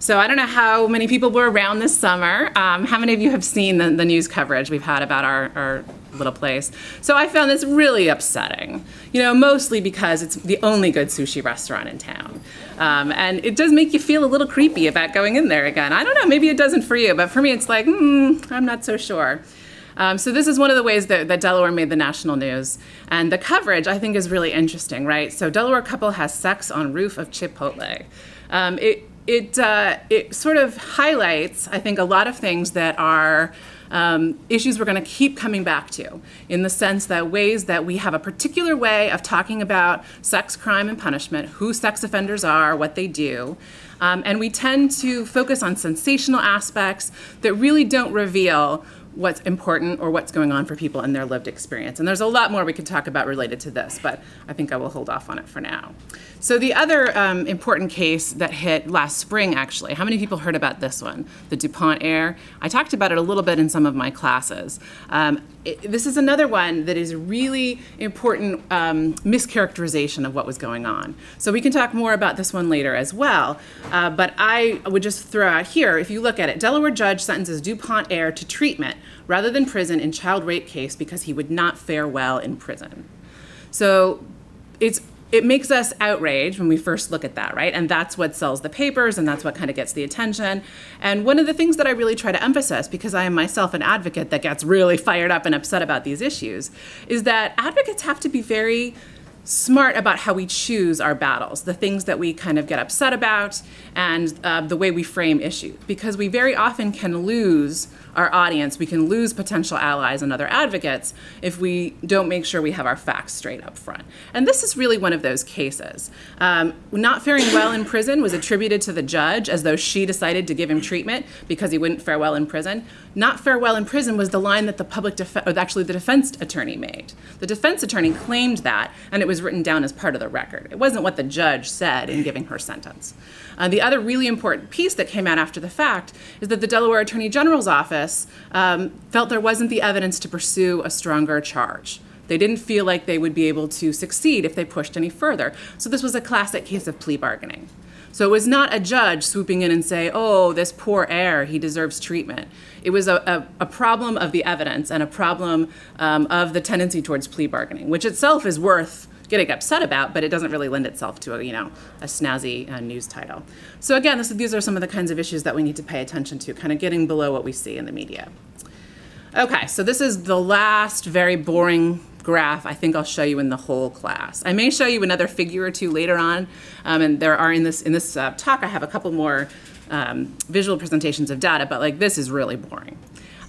So I don't know how many people were around this summer. How many of you have seen the news coverage we've had about our little place? So I found this really upsetting, mostly because it's the only good sushi restaurant in town. And it does make you feel a little creepy about going in there again. I don't know, maybe it doesn't for you, but for me it's like, I'm not so sure. So this is one of the ways that Delaware made the national news. And the coverage, I think, is really interesting, right? So Delaware couple has sex on roof of Chipotle. It sort of highlights, I think, a lot of things that are issues we're going to keep coming back to, in the sense that ways that we have a particular way of talking about sex, crime, and punishment, who sex offenders are, what they do. And we tend to focus on sensational aspects that really don't reveal what's important or what's going on for people in their lived experience. And there's a lot more we could talk about related to this, but I think I will hold off on it for now. So the other important case that hit last spring, actually, how many people heard about this one, the DuPont Air? I talked about it a little bit in some of my classes. This is another one that is a really important mischaracterization of what was going on. So we can talk more about this one later as well, but I would just throw out here, if you look at it, Delaware judge sentences DuPont Air to treatment rather than prison in child rape case because he would not fare well in prison. So it makes us outraged when we first look at that, right? And that's what sells the papers, and that's what kind of gets the attention. And one of the things that I really try to emphasize, because I am myself an advocate that gets really fired up and upset about these issues, is that advocates have to be very smart about how we choose our battles, the things that we kind of get upset about, and the way we frame issues. Because we very often can lose our audience, we can lose potential allies and other advocates if we don't make sure we have our facts straight up front. And this is really one of those cases. Not faring well in prison was attributed to the judge as though she decided to give him treatment because he wouldn't fare well in prison. Not fare well in prison was the line that the defense attorney made. The defense attorney claimed that, and it was written down as part of the record. It wasn't what the judge said in giving her sentence. The other really important piece that came out after the fact is that the Delaware Attorney General's office felt there wasn't the evidence to pursue a stronger charge. They didn't feel like they would be able to succeed if they pushed any further. So this was a classic case of plea bargaining. So it was not a judge swooping in and say, oh, this poor heir, he deserves treatment. It was a problem of the evidence and a problem of the tendency towards plea bargaining, which itself is worth getting upset about, but it doesn't really lend itself to a snazzy news title. So again, these are some of the kinds of issues that we need to pay attention to, kind of getting below what we see in the media. Okay, so this is the last very boring graph I think I'll show you in the whole class. I may show you another figure or two later on, and there are in this talk I have a couple more visual presentations of data, but this is really boring.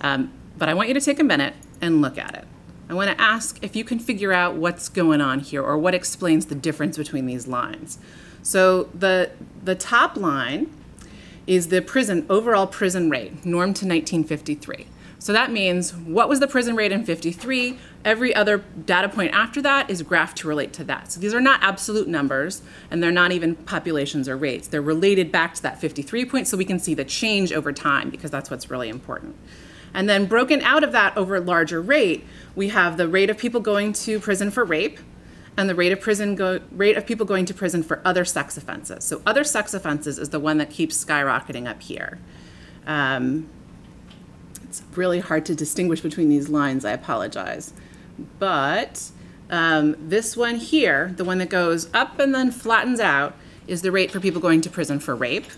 But I want you to take a minute and look at it. I want to ask if you can figure out what's going on here or what explains the difference between these lines. So the top line is the overall prison rate, normed to 1953. So that means what was the prison rate in 53? Every other data point after that is graphed to relate to that. So these are not absolute numbers, and they're not even populations or rates. They're related back to that 53 point, so we can see the change over time, because that's what's really important. And then broken out of that over a larger rate, we have the rate of people going to prison for rape and the rate of people going to prison for other sex offenses. So other sex offenses is the one that keeps skyrocketing up here. It's really hard to distinguish between these lines, I apologize. But this one here, the one that goes up and then flattens out, is the rate for people going to prison for rape.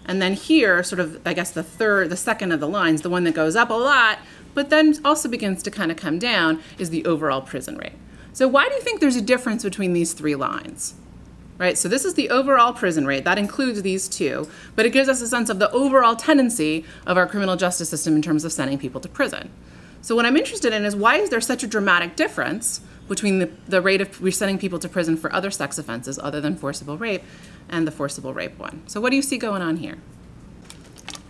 And then here, sort of, I guess the second of the lines, the one that goes up a lot, but then also begins to kind of come down, is the overall prison rate. So why do you think there's a difference between these three lines? Right, so this is the overall prison rate. That includes these two, but it gives us a sense of the overall tendency of our criminal justice system in terms of sending people to prison. So what I'm interested in is, why is there such a dramatic difference between the rate of we're sending people to prison for other sex offenses other than forcible rape and the forcible rape one? So what do you see going on here?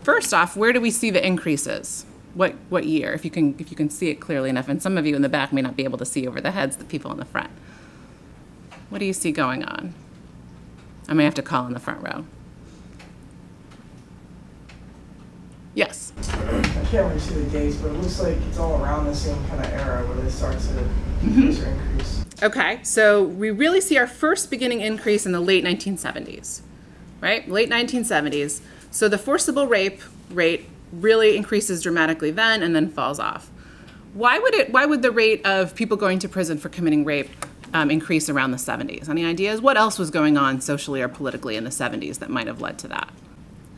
First off, where do we see the increases? What year, if you can see it clearly enough, and some of you in the back may not be able to see over the heads of the people in the front. What do you see going on? I may have to call in the front row. Yes? I can't really see the dates, but it looks like it's all around the same kind of era where they start to decrease or increase. Okay, so we really see our first beginning increase in the late 1970s. right? Late 1970s. So the forcible rape rate really increases dramatically then and then falls off. Why would the rate of people going to prison for committing rape increase around the 70s? Any ideas? What else was going on socially or politically in the 70s that might have led to that?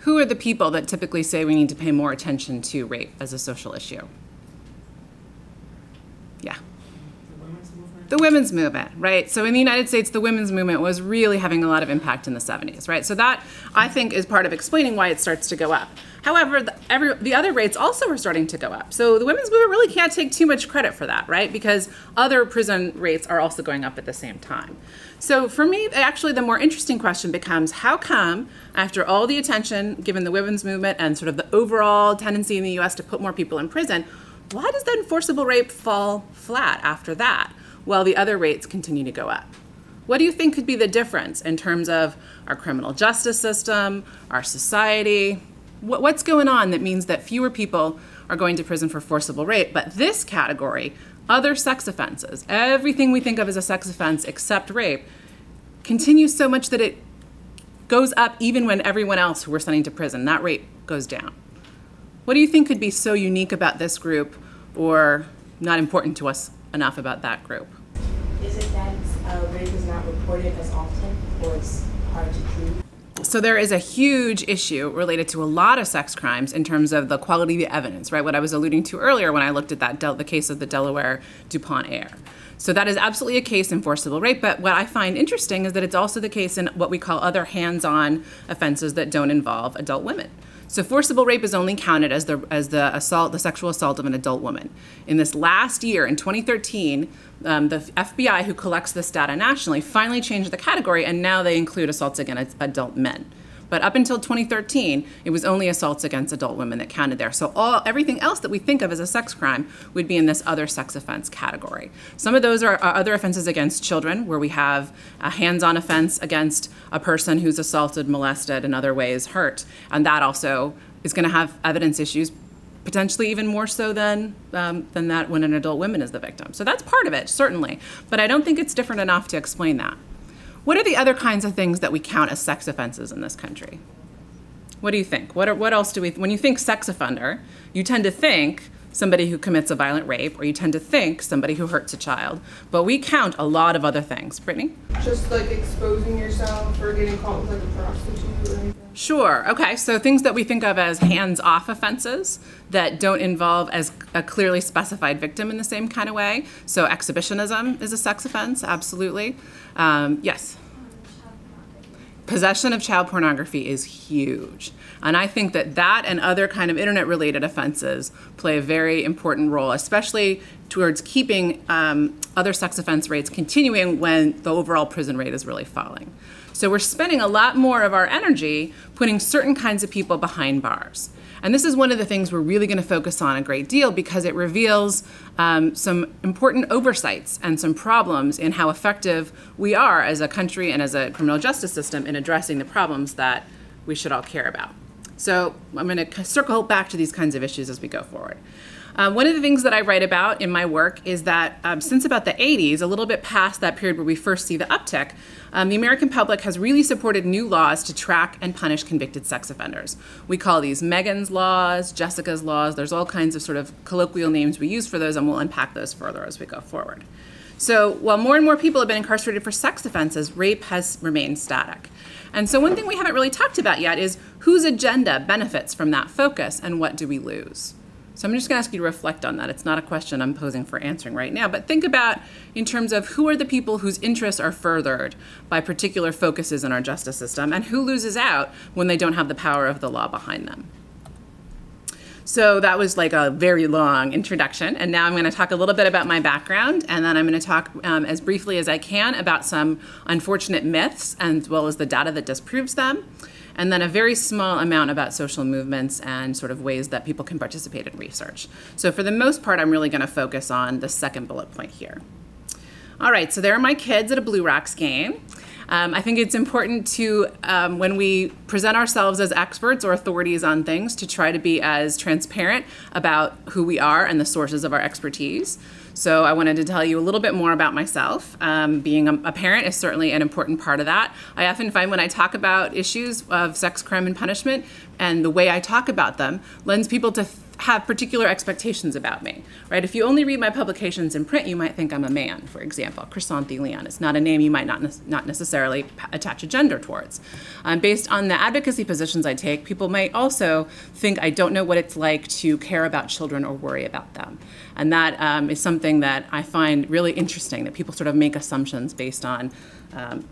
Who are the people that typically say we need to pay more attention to rape as a social issue? Yeah. The women's movement, right? So in the United States, the women's movement was really having a lot of impact in the 70s, right? So that, I think, is part of explaining why it starts to go up. However, the other rates also are starting to go up. So the women's movement really can't take too much credit for that, right? Because other prison rates are also going up at the same time. So for me, actually, the more interesting question becomes, how come, after all the attention given the women's movement and sort of the overall tendency in the US to put more people in prison, why does then forcible rape fall flat after that, while the other rates continue to go up? What do you think could be the difference in terms of our criminal justice system, our society? What's going on that means that fewer people are going to prison for forcible rape, but this category, other sex offenses, everything we think of as a sex offense except rape, continues so much that it goes up even when everyone else who we're sending to prison, that rate goes down? What do you think could be so unique about this group, or not important to us enough about that group? Is it that rape is not reported as often, or it's hard to prove? So there is a huge issue related to a lot of sex crimes in terms of the quality of the evidence, right? What I was alluding to earlier when I looked at the case of the Delaware DuPont heir. So that is absolutely a case in forcible rape, but what I find interesting is that it's also the case in what we call other hands-on offenses that don't involve adult women. So forcible rape is only counted as the sexual assault of an adult woman. In this last year, in 2013, the FBI, who collects this data nationally, finally changed the category, and now they include assaults against adult men. But up until 2013, it was only assaults against adult women that counted there. So everything else that we think of as a sex crime would be in this other sex offense category. Some of those are other offenses against children, where we have a hands-on offense against a person who's assaulted, molested, in other ways hurt. And that also is going to have evidence issues, potentially even more so than that when an adult woman is the victim. So that's part of it, certainly. But I don't think it's different enough to explain that. What are the other kinds of things that we count as sex offenses in this country? What do you think? What else do we, when you think sex offender, you tend to think somebody who commits a violent rape, or you tend to think somebody who hurts a child, but we count a lot of other things. Brittany? Just like exposing yourself or getting caught with like a prostitute or anything? Sure, okay, so things that we think of as hands-off offenses that don't involve as a clearly specified victim in the same kind of way. So exhibitionism is a sex offense, absolutely. Yes? Possession of child pornography is huge. And I think that and other kind of internet-related offenses play a very important role, especially towards keeping other sex offense rates continuing when the overall prison rate is really falling. So we're spending a lot more of our energy putting certain kinds of people behind bars. And this is one of the things we're really going to focus on a great deal, because it reveals some important oversights and some problems in how effective we are as a country and as a criminal justice system in addressing the problems that we should all care about. So I'm going to circle back to these kinds of issues as we go forward. One of the things that I write about in my work is that since about the 80s, a little bit past that period where we first see the uptick, the American public has really supported new laws to track and punish convicted sex offenders. We call these Megan's laws, Jessica's laws. There's all kinds of sort of colloquial names we use for those, and we'll unpack those further as we go forward. So while more and more people have been incarcerated for sex offenses, rape has remained static. And so one thing we haven't really talked about yet is whose agenda benefits from that focus, and what do we lose? So I'm just going to ask you to reflect on that. It's not a question I'm posing for answering right now, but think about in terms of who are the people whose interests are furthered by particular focuses in our justice system, and who loses out when they don't have the power of the law behind them. So that was like a very long introduction, and now I'm going to talk a little bit about my background, and then I'm going to talk as briefly as I can about some unfortunate myths, as well as the data that disproves them, and then a very small amount about social movements and sort of ways that people can participate in research. So for the most part, I'm really going to focus on the second bullet point here. All right, so there are my kids at a Blue Rocks game. I think it's important to, when we present ourselves as experts or authorities on things, to try to be as transparent about who we are and the sources of our expertise. So I wanted to tell you a little bit more about myself. Being a parent is certainly an important part of that. I often find when I talk about issues of sex, crime, and punishment, and the way I talk about them lends people to have particular expectations about me, right? If you only read my publications in print, you might think I'm a man, for example. Chrysanthi Leon is not a name you might not necessarily attach a gender towards. Based on the advocacy positions I take, people might also think I don't know what it's like to care about children or worry about them. And that is something that I find really interesting, that people sort of make assumptions based on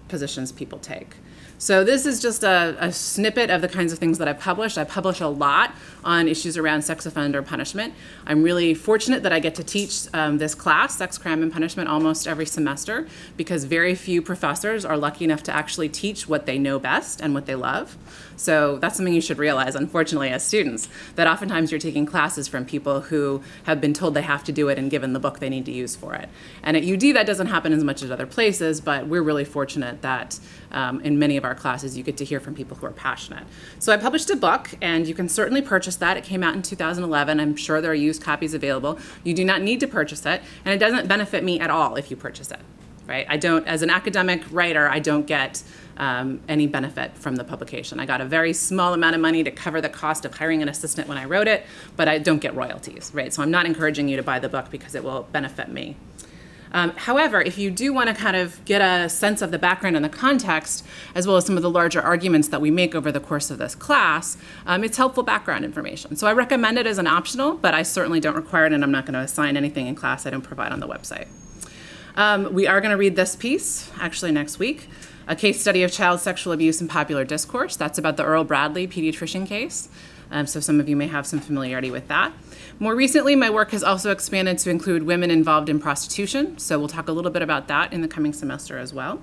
positions people take. So this is just a snippet of the kinds of things that I publish. I publish a lot on issues around sex offender punishment. I'm really fortunate that I get to teach this class, Sex, Crime, and Punishment, almost every semester, because very few professors are lucky enough to actually teach what they know best and what they love. So that's something you should realize, unfortunately, as students, that oftentimes you're taking classes from people who have been told they have to do it and given the book they need to use for it. And at UD, that doesn't happen as much as other places, but we're really fortunate that in many of our classes, you get to hear from people who are passionate. So I published a book, and you can certainly purchase that. It came out in 2011. I'm sure there are used copies available. You do not need to purchase it, and it doesn't benefit me at all if you purchase it, right? I don't, as an academic writer, I don't get any benefit from the publication. I got a very small amount of money to cover the cost of hiring an assistant when I wrote it, but I don't get royalties, right? So I'm not encouraging you to buy the book because it will benefit me. However, if you do want to kind of get a sense of the background and the context, as well as some of the larger arguments that we make over the course of this class, it's helpful background information. So I recommend it as an optional, but I certainly don't require it, and I'm not going to assign anything in class I don't provide on the website. We are going to read this piece, actually next week, a case study of child sexual abuse in popular discourse. That's about the Earl Bradley pediatrician case. So some of you may have some familiarity with that. More recently, my work has also expanded to include women involved in prostitution. So we'll talk a little bit about that in the coming semester as well.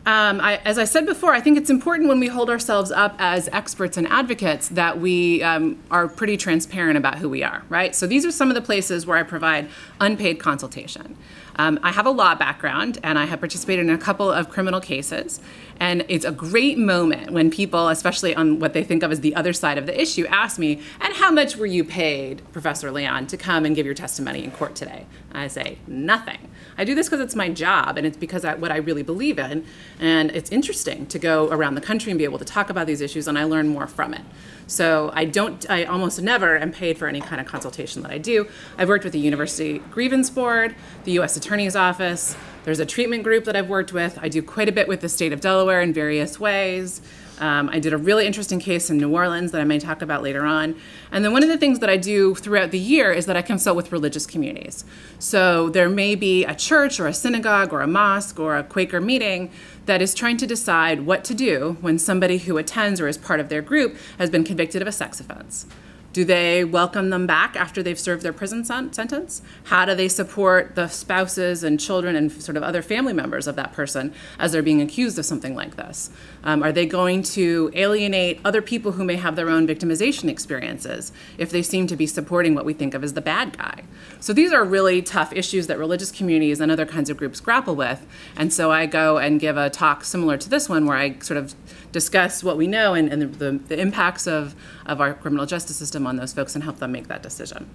As I said before, I think it's important when we hold ourselves up as experts and advocates that we are pretty transparent about who we are, right? So these are some of the places where I provide unpaid consultation. I have a law background, and I have participated in a couple of criminal cases. And it's a great moment when people, especially on what they think of as the other side of the issue, ask me, and how much were you paid, Professor Leon, to come and give your testimony in court today? And I say, nothing. I do this because it's my job, and it's because what I really believe in. And it's interesting to go around the country and be able to talk about these issues, and I learn more from it. So I almost never am paid for any kind of consultation that I do. I've worked with the University Grievance Board, the U.S. Attorney's Office. There's a treatment group that I've worked with. I do quite a bit with the state of Delaware in various ways. I did a really interesting case in New Orleans that I may talk about later on. And then one of the things that I do throughout the year is that I consult with religious communities. So there may be a church or a synagogue or a mosque or a Quaker meeting that is trying to decide what to do when somebody who attends or is part of their group has been convicted of a sex offense. Do they welcome them back after they've served their prison sentence? How do they support the spouses and children and sort of other family members of that person as they're being accused of something like this? Are they going to alienate other people who may have their own victimization experiences if they seem to be supporting what we think of as the bad guy? So these are really tough issues that religious communities and other kinds of groups grapple with. And so I go and give a talk similar to this one where I sort of discuss what we know and the impacts of our criminal justice system on those folks and help them make that decision.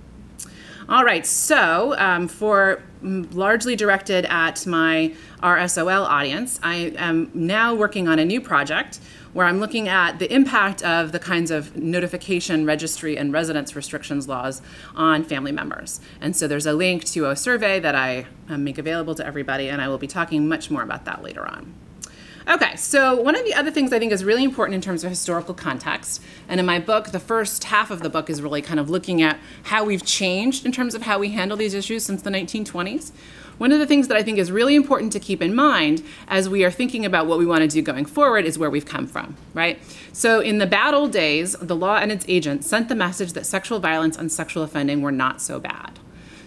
All right, so for largely directed at my RSOL audience, I am now working on a new project where I'm looking at the impact of the kinds of notification, registry, and residence restrictions laws on family members. And so there's a link to a survey that I make available to everybody, and I will be talking much more about that later on. Okay, so one of the other things I think is really important in terms of historical context, and in my book, the first half of the book is really kind of looking at how we've changed in terms of how we handle these issues since the 1920s. One of the things that I think is really important to keep in mind as we are thinking about what we want to do going forward is where we've come from, right? So in the bad old days, the law and its agents sent the message that sexual violence and sexual offending were not so bad.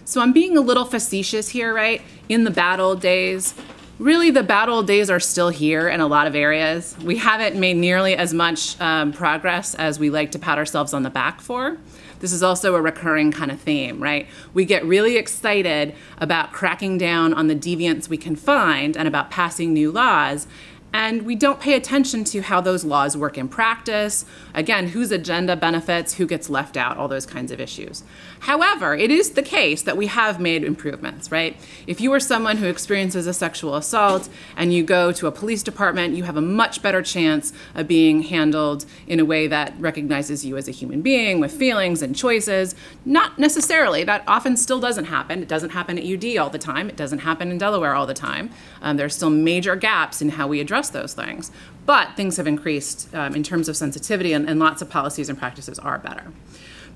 So I'm being a little facetious here, right? In the bad old days, Really, the bad old days are still here in a lot of areas. We haven't made nearly as much progress as we like to pat ourselves on the back for. This is also a recurring kind of theme, right? We get really excited about cracking down on the deviants we can find and about passing new laws, and we don't pay attention to how those laws work in practice. Again, whose agenda benefits, who gets left out, all those kinds of issues. However, it is the case that we have made improvements, right? If you are someone who experiences a sexual assault and you go to a police department, you have a much better chance of being handled in a way that recognizes you as a human being with feelings and choices. Not necessarily. That often still doesn't happen. It doesn't happen at UD all the time. It doesn't happen in Delaware all the time. There's still major gaps in how we address those things. But things have increased in terms of sensitivity, and lots of policies and practices are better.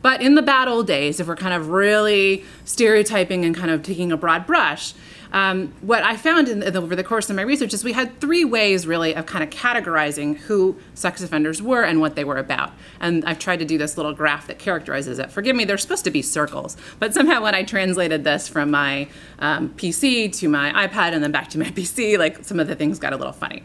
But in the bad old days, if we're kind of really stereotyping and kind of taking a broad brush, what I found over the course of my research is we had 3 ways really of kind of categorizing who sex offenders were and what they were about. And I've tried to do this little graph that characterizes it. Forgive me, they're supposed to be circles, but somehow when I translated this from my PC to my iPad and then back to my PC, like some of the things got a little funny.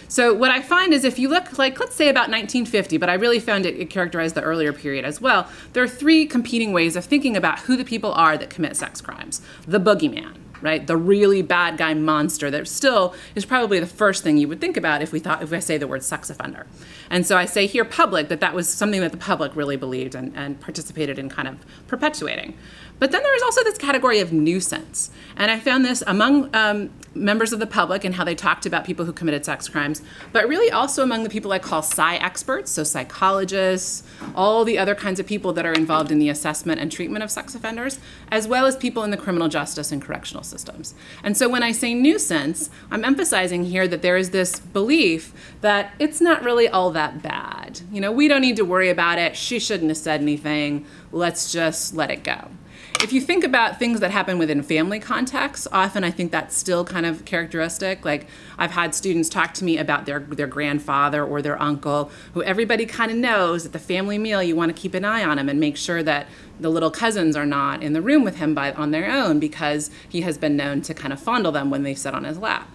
So what I find is if you look, like, let's say about 1950, but I really found it characterized the earlier period as well, there are 3 competing ways of thinking about who the people are that commit sex crimes. The boogeyman, right? The really bad guy monster that still is probably the first thing you would think about if I say the word sex offender. And so I say here public, that was something that the public really believed and participated in kind of perpetuating. But then there is also this category of nuisance. And I found this among members of the public and how they talked about people who committed sex crimes, but really also among the people I call psy experts, so psychologists, all the other kinds of people that are involved in the assessment and treatment of sex offenders, as well as people in the criminal justice and correctional systems. And so when I say nuisance, I'm emphasizing here that there is this belief that it's not really all that bad. You know, we don't need to worry about it. She shouldn't have said anything. Let's just let it go. If you think about things that happen within family contexts, often I think that's still kind of characteristic. Like I've had students talk to me about their grandfather or their uncle, who everybody kind of knows at the family meal you want to keep an eye on him and make sure that the little cousins are not in the room with him on their own because he has been known to kind of fondle them when they sit on his lap.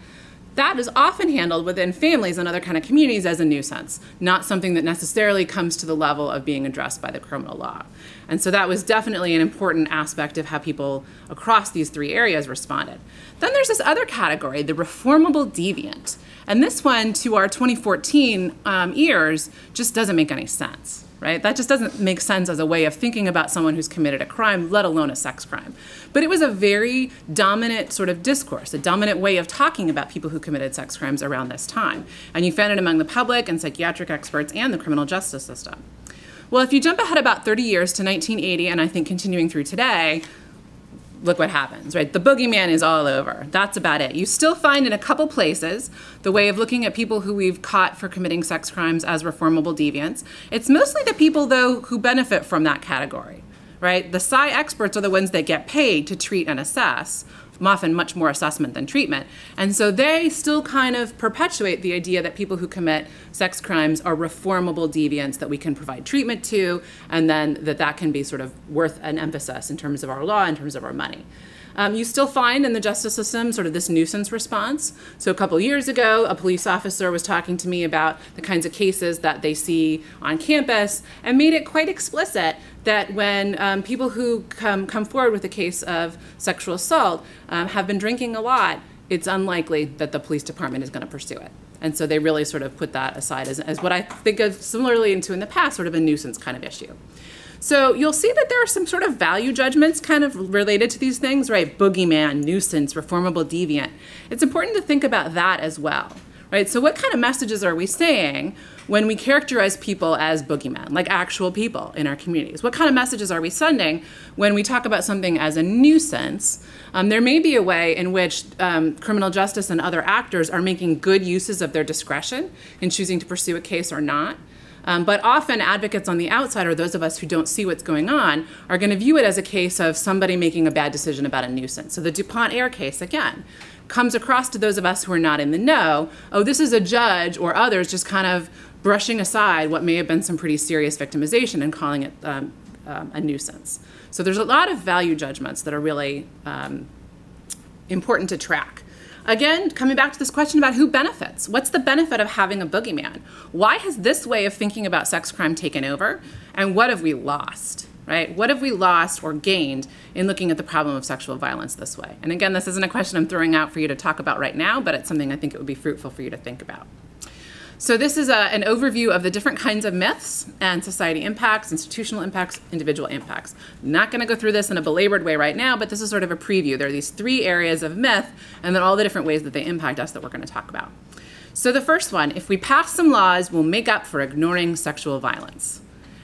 That is often handled within families and other kind of communities as a nuisance, not something that necessarily comes to the level of being addressed by the criminal law. And so that was definitely an important aspect of how people across these 3 areas responded. Then there's this other category, the reformable deviant. And this one, to our 2014 ears, just doesn't make any sense. Right? That just doesn't make sense as a way of thinking about someone who's committed a crime, let alone a sex crime. But it was a very dominant sort of discourse, a dominant way of talking about people who committed sex crimes around this time. And you found it among the public and psychiatric experts and the criminal justice system. Well, if you jump ahead about 30 years to 1980, and I think continuing through today, look what happens, right? The boogeyman is all over. That's about it. You still find in a couple places the way of looking at people who we've caught for committing sex crimes as reformable deviants. It's mostly the people, though, who benefit from that category, right? The psy experts are the ones that get paid to treat and assess, often much more assessment than treatment. And so they still kind of perpetuate the idea that people who commit sex crimes are reformable deviants that we can provide treatment to, and then that can be sort of worth an emphasis in terms of our law, in terms of our money. You still find in the justice system sort of this nuisance response. So a couple years ago, a police officer was talking to me about the kinds of cases that they see on campus and made it quite explicit that when people who come forward with a case of sexual assault have been drinking a lot, it's unlikely that the police department is going to pursue it. And so they really sort of put that aside as what I think of similarly into in the past, sort of a nuisance kind of issue. So you'll see that there are some sort of value judgments kind of related to these things, right? Boogeyman, nuisance, reformable deviant. It's important to think about that as well, right? So what kind of messages are we saying when we characterize people as boogeymen, like actual people in our communities? What kind of messages are we sending when we talk about something as a nuisance? There may be a way in which criminal justice and other actors are making good uses of their discretion in choosing to pursue a case or not. But often advocates on the outside, or those of us who don't see what's going on, are going to view it as a case of somebody making a bad decision about a nuisance. So the DuPont Air case, again, comes across to those of us who are not in the know, oh, this is a judge or others just kind of brushing aside what may have been some pretty serious victimization and calling it a nuisance. So there's a lot of value judgments that are really important to track. Again, coming back to this question about who benefits. What's the benefit of having a boogeyman? Why has this way of thinking about sex crime taken over? And what have we lost, right? What have we lost or gained in looking at the problem of sexual violence this way? And again, this isn't a question I'm throwing out for you to talk about right now, but it's something I think it would be fruitful for you to think about. So this is an overview of the different kinds of myths and society impacts, institutional impacts, individual impacts. I'm not going to go through this in a belabored way right now, but this is sort of a preview. There are these 3 areas of myth and then all the different ways that they impact us that we're going to talk about. So the first one, if we pass some laws, we'll make up for ignoring sexual violence.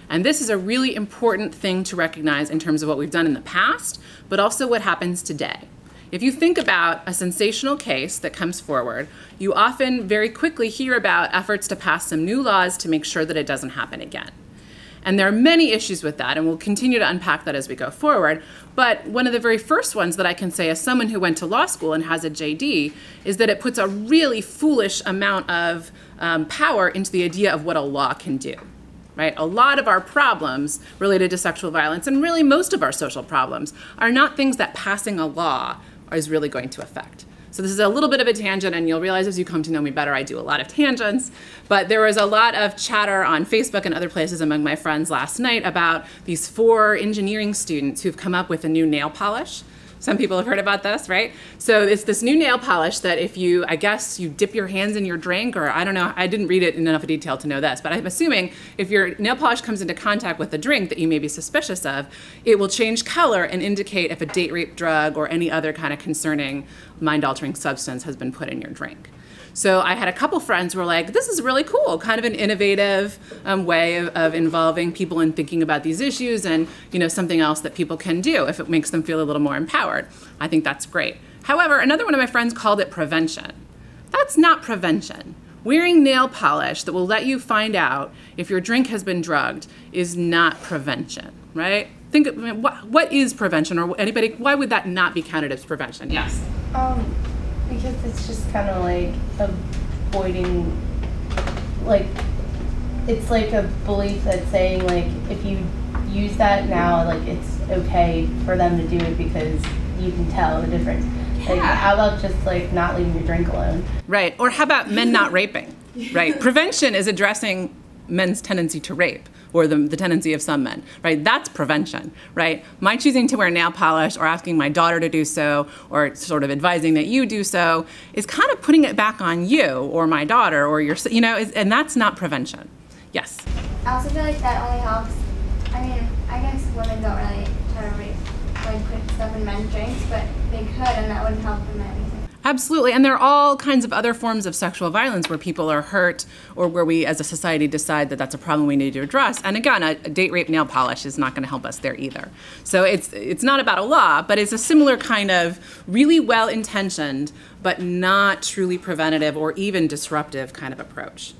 And this is a really important thing to recognize in terms of what we've done in the past, but also what happens today. If you think about a sensational case that comes forward, you often very quickly hear about efforts to pass some new laws to make sure that it doesn't happen again. And there are many issues with that, and we'll continue to unpack that as we go forward. But one of the very first ones that I can say as someone who went to law school and has a JD is that it puts a really foolish amount of power into the idea of what a law can do. Right? A lot of our problems related to sexual violence, and really most of our social problems, are not things that passing a law is really going to affect. So this is a little bit of a tangent, and you'll realize as you come to know me better, I do a lot of tangents. But there was a lot of chatter on Facebook and other places among my friends last night about these 4 engineering students who've come up with a new nail polish. Some people have heard about this, right? So it's this new nail polish that if you, I guess, you dip your hands in your drink, or I don't know, I didn't read it in enough detail to know this, but I'm assuming if your nail polish comes into contact with a drink that you may be suspicious of, it will change color and indicate if a date rape drug or any other kind of concerning mind-altering substance has been put in your drink. So I had a couple friends who were like, this is really cool, kind of an innovative way of involving people in thinking about these issues, and something else that people can do if it makes them feel a little more empowered. I think that's great. However, another one of my friends called it prevention. That's not prevention. Wearing nail polish that will let you find out if your drink has been drugged is not prevention, right? Think, what is prevention, or anybody, why would that not be counted as prevention? Yes? Because it's just kind of like avoiding, like, it's like a belief that's saying, like, if you use that now, like, it's okay for them to do it because you can tell the difference. Like, how about just, like, not leaving your drink alone? Right, or how about men not raping, right? Prevention is addressing men's tendency to rape, or the tendency of some men, right? That's prevention, right? My choosing to wear nail polish or asking my daughter to do so, or sort of advising that you do so, is kind of putting it back on you or my daughter or your, and that's not prevention. Yes? I also feel like that only helps, I guess women don't really try to put stuff in men's drinks, but they could, and that wouldn't help them anything. Absolutely, and there are all kinds of other forms of sexual violence where people are hurt, or where we as a society decide that that's a problem we need to address. And again, a date rape nail polish is not going to help us there either. So it's not about a law, but it's a similar kind of really well-intentioned, but not truly preventative or even disruptive kind of approach.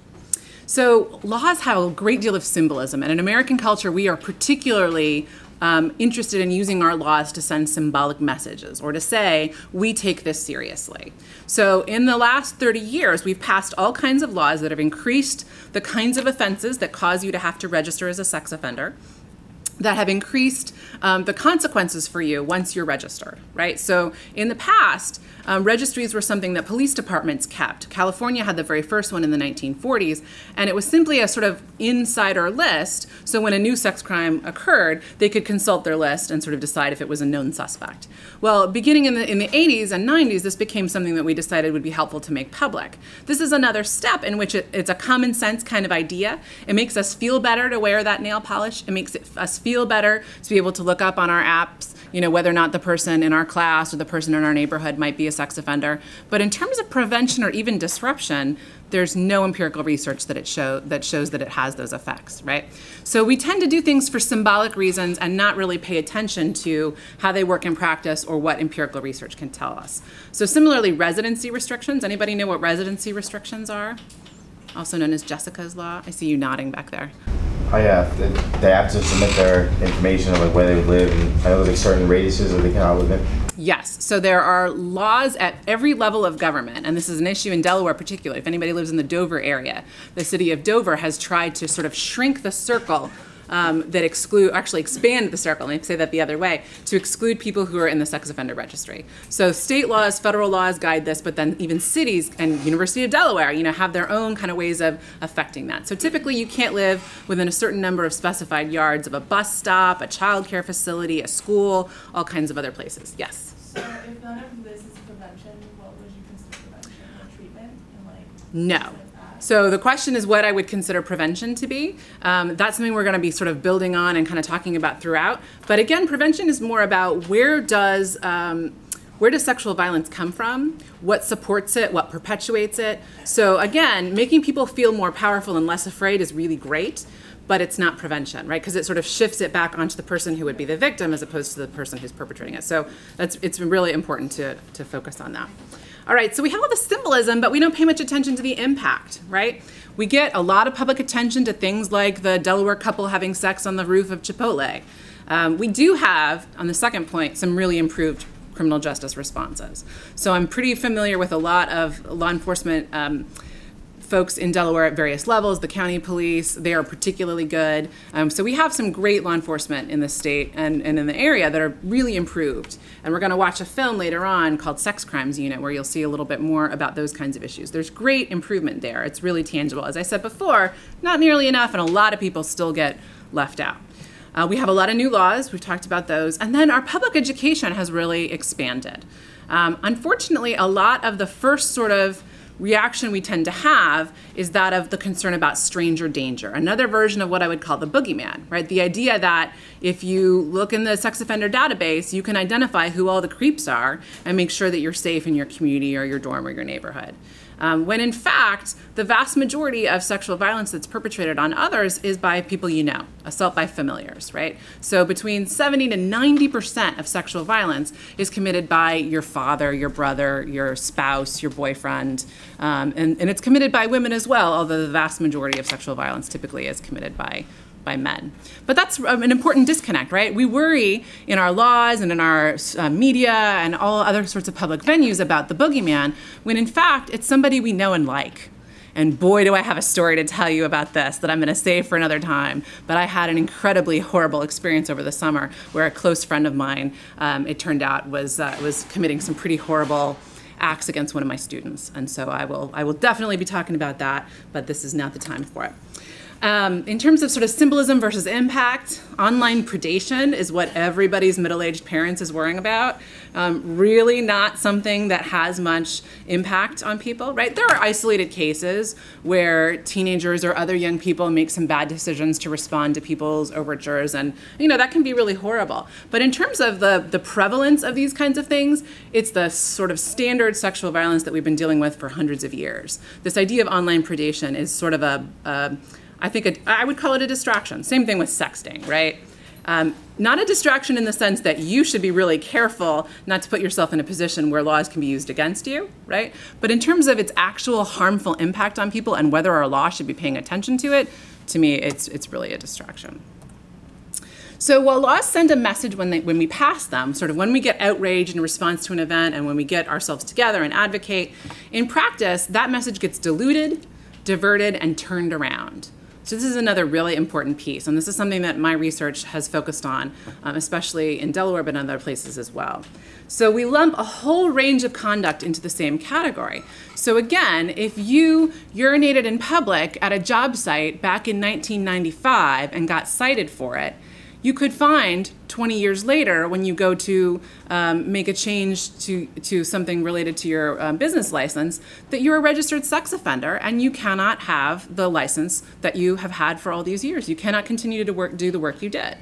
So laws have a great deal of symbolism, and in American culture, we are particularly interested in using our laws to send symbolic messages, or to say, we take this seriously. So in the last 30 years, we've passed all kinds of laws that have increased the kinds of offenses that cause you to have to register as a sex offender, that have increased the consequences for you once you're registered, right? So in the past, registries were something that police departments kept. California had the very first one in the 1940s, and it was simply a sort of insider list, so when a new sex crime occurred, they could consult their list and sort of decide if it was a known suspect. Well, beginning in the 80s and 90s, this became something that we decided would be helpful to make public. This is another step in which it's a common sense kind of idea. It makes us feel better to wear that nail polish. It makes us feel better to be able to look up on our apps, whether or not the person in our class or the person in our neighborhood might be a sex offender. But in terms of prevention or even disruption, there's no empirical research that shows that it has those effects, right? So we tend to do things for symbolic reasons and not really pay attention to how they work in practice or what empirical research can tell us. So similarly, residency restrictions. Anybody know what residency restrictions are? Also known as Jessica's Law. I see you nodding back there. Oh yeah, they have to submit their information of like where they would live, and I know there's like certain radiuses that they cannot live in. Yes, so there are laws at every level of government, and this is an issue in Delaware particularly. If anybody lives in the Dover area, the city of Dover has tried to sort of shrink the circle that actually expand the circle, let me say that the other way, to exclude people who are in the sex offender registry. So state laws, federal laws guide this, but then even cities and University of Delaware, have their own kind of ways of affecting that. So typically you can't live within a certain number of specified yards of a bus stop, a child care facility, a school, all kinds of other places. Yes? So if none of this is prevention, what would you consider prevention or treatment? No. So the question is what I would consider prevention to be. That's something we're going to be sort of building on and kind of talking about throughout. But again, prevention is more about where does sexual violence come from? What supports it? What perpetuates it? So again, making people feel more powerful and less afraid is really great, but it's not prevention, right? Because it sort of shifts it back onto the person who would be the victim as opposed to the person who's perpetrating it. So it's really important to focus on that. All right, so we have all the symbolism, but we don't pay much attention to the impact, right? We get a lot of public attention to things like the Delaware couple having sex on the roof of Chipotle. We do have, on the second point, some really improved criminal justice responses. So I'm pretty familiar with a lot of law enforcement folks in Delaware at various levels, the county police, they are particularly good. So we have some great law enforcement in the state and in the area that are really improved. And we're gonna watch a film later on called Sex Crimes Unit where you'll see a little bit more about those kinds of issues. There's great improvement there. It's really tangible. As I said before, not nearly enough and a lot of people still get left out. We have a lot of new laws, we've talked about those. And then our public education has really expanded. Unfortunately, a lot of the first sort of reaction we tend to have is that of the concern about stranger danger, another version of what I would call the boogeyman, right? The idea that if you look in the sex offender database, you can identify who all the creeps are and make sure that you're safe in your community or your dorm or your neighborhood. When in fact, the vast majority of sexual violence that's perpetrated on others is by people you know, assault by familiars, right? So between 70 to 90% of sexual violence is committed by your father, your brother, your spouse, your boyfriend, and it's committed by women as well, although the vast majority of sexual violence typically is committed by men. But that's an important disconnect, right? We worry in our laws and in our media and all other sorts of public venues about the boogeyman, when in fact, it's somebody we know and like. And boy, do I have a story to tell you about this that I'm gonna save for another time. But I had an incredibly horrible experience over the summer where a close friend of mine, it turned out, was committing some pretty horrible acts against one of my students. And so I will definitely be talking about that, but this is not the time for it. In terms of sort of symbolism versus impact, online predation is what everybody's middle-aged parents is worrying about. Really not something that has much impact on people, right? There are isolated cases where teenagers or other young people make some bad decisions to respond to people's overtures, and that can be really horrible. But in terms of the prevalence of these kinds of things, it's the sort of standard sexual violence that we've been dealing with for hundreds of years. This idea of online predation is sort of I would call it a distraction. Same thing with sexting, right? Not a distraction in the sense that you should be really careful not to put yourself in a position where laws can be used against you, right? But in terms of its actual harmful impact on people and whether our law should be paying attention to it, to me, it's really a distraction. So while laws send a message when we pass them, sort of when we get outraged in response to an event and when we get ourselves together and advocate, in practice, that message gets diluted, diverted, and turned around. So this is another really important piece, and this is something that my research has focused on, especially in Delaware, but in other places as well. So we lump a whole range of conduct into the same category. So again, if you urinated in public at a job site back in 1995 and got cited for it, you could find 20 years later when you go to make a change to something related to your business license that you're a registered sex offender and you cannot have the license that you have had for all these years. You cannot continue to do the work you did,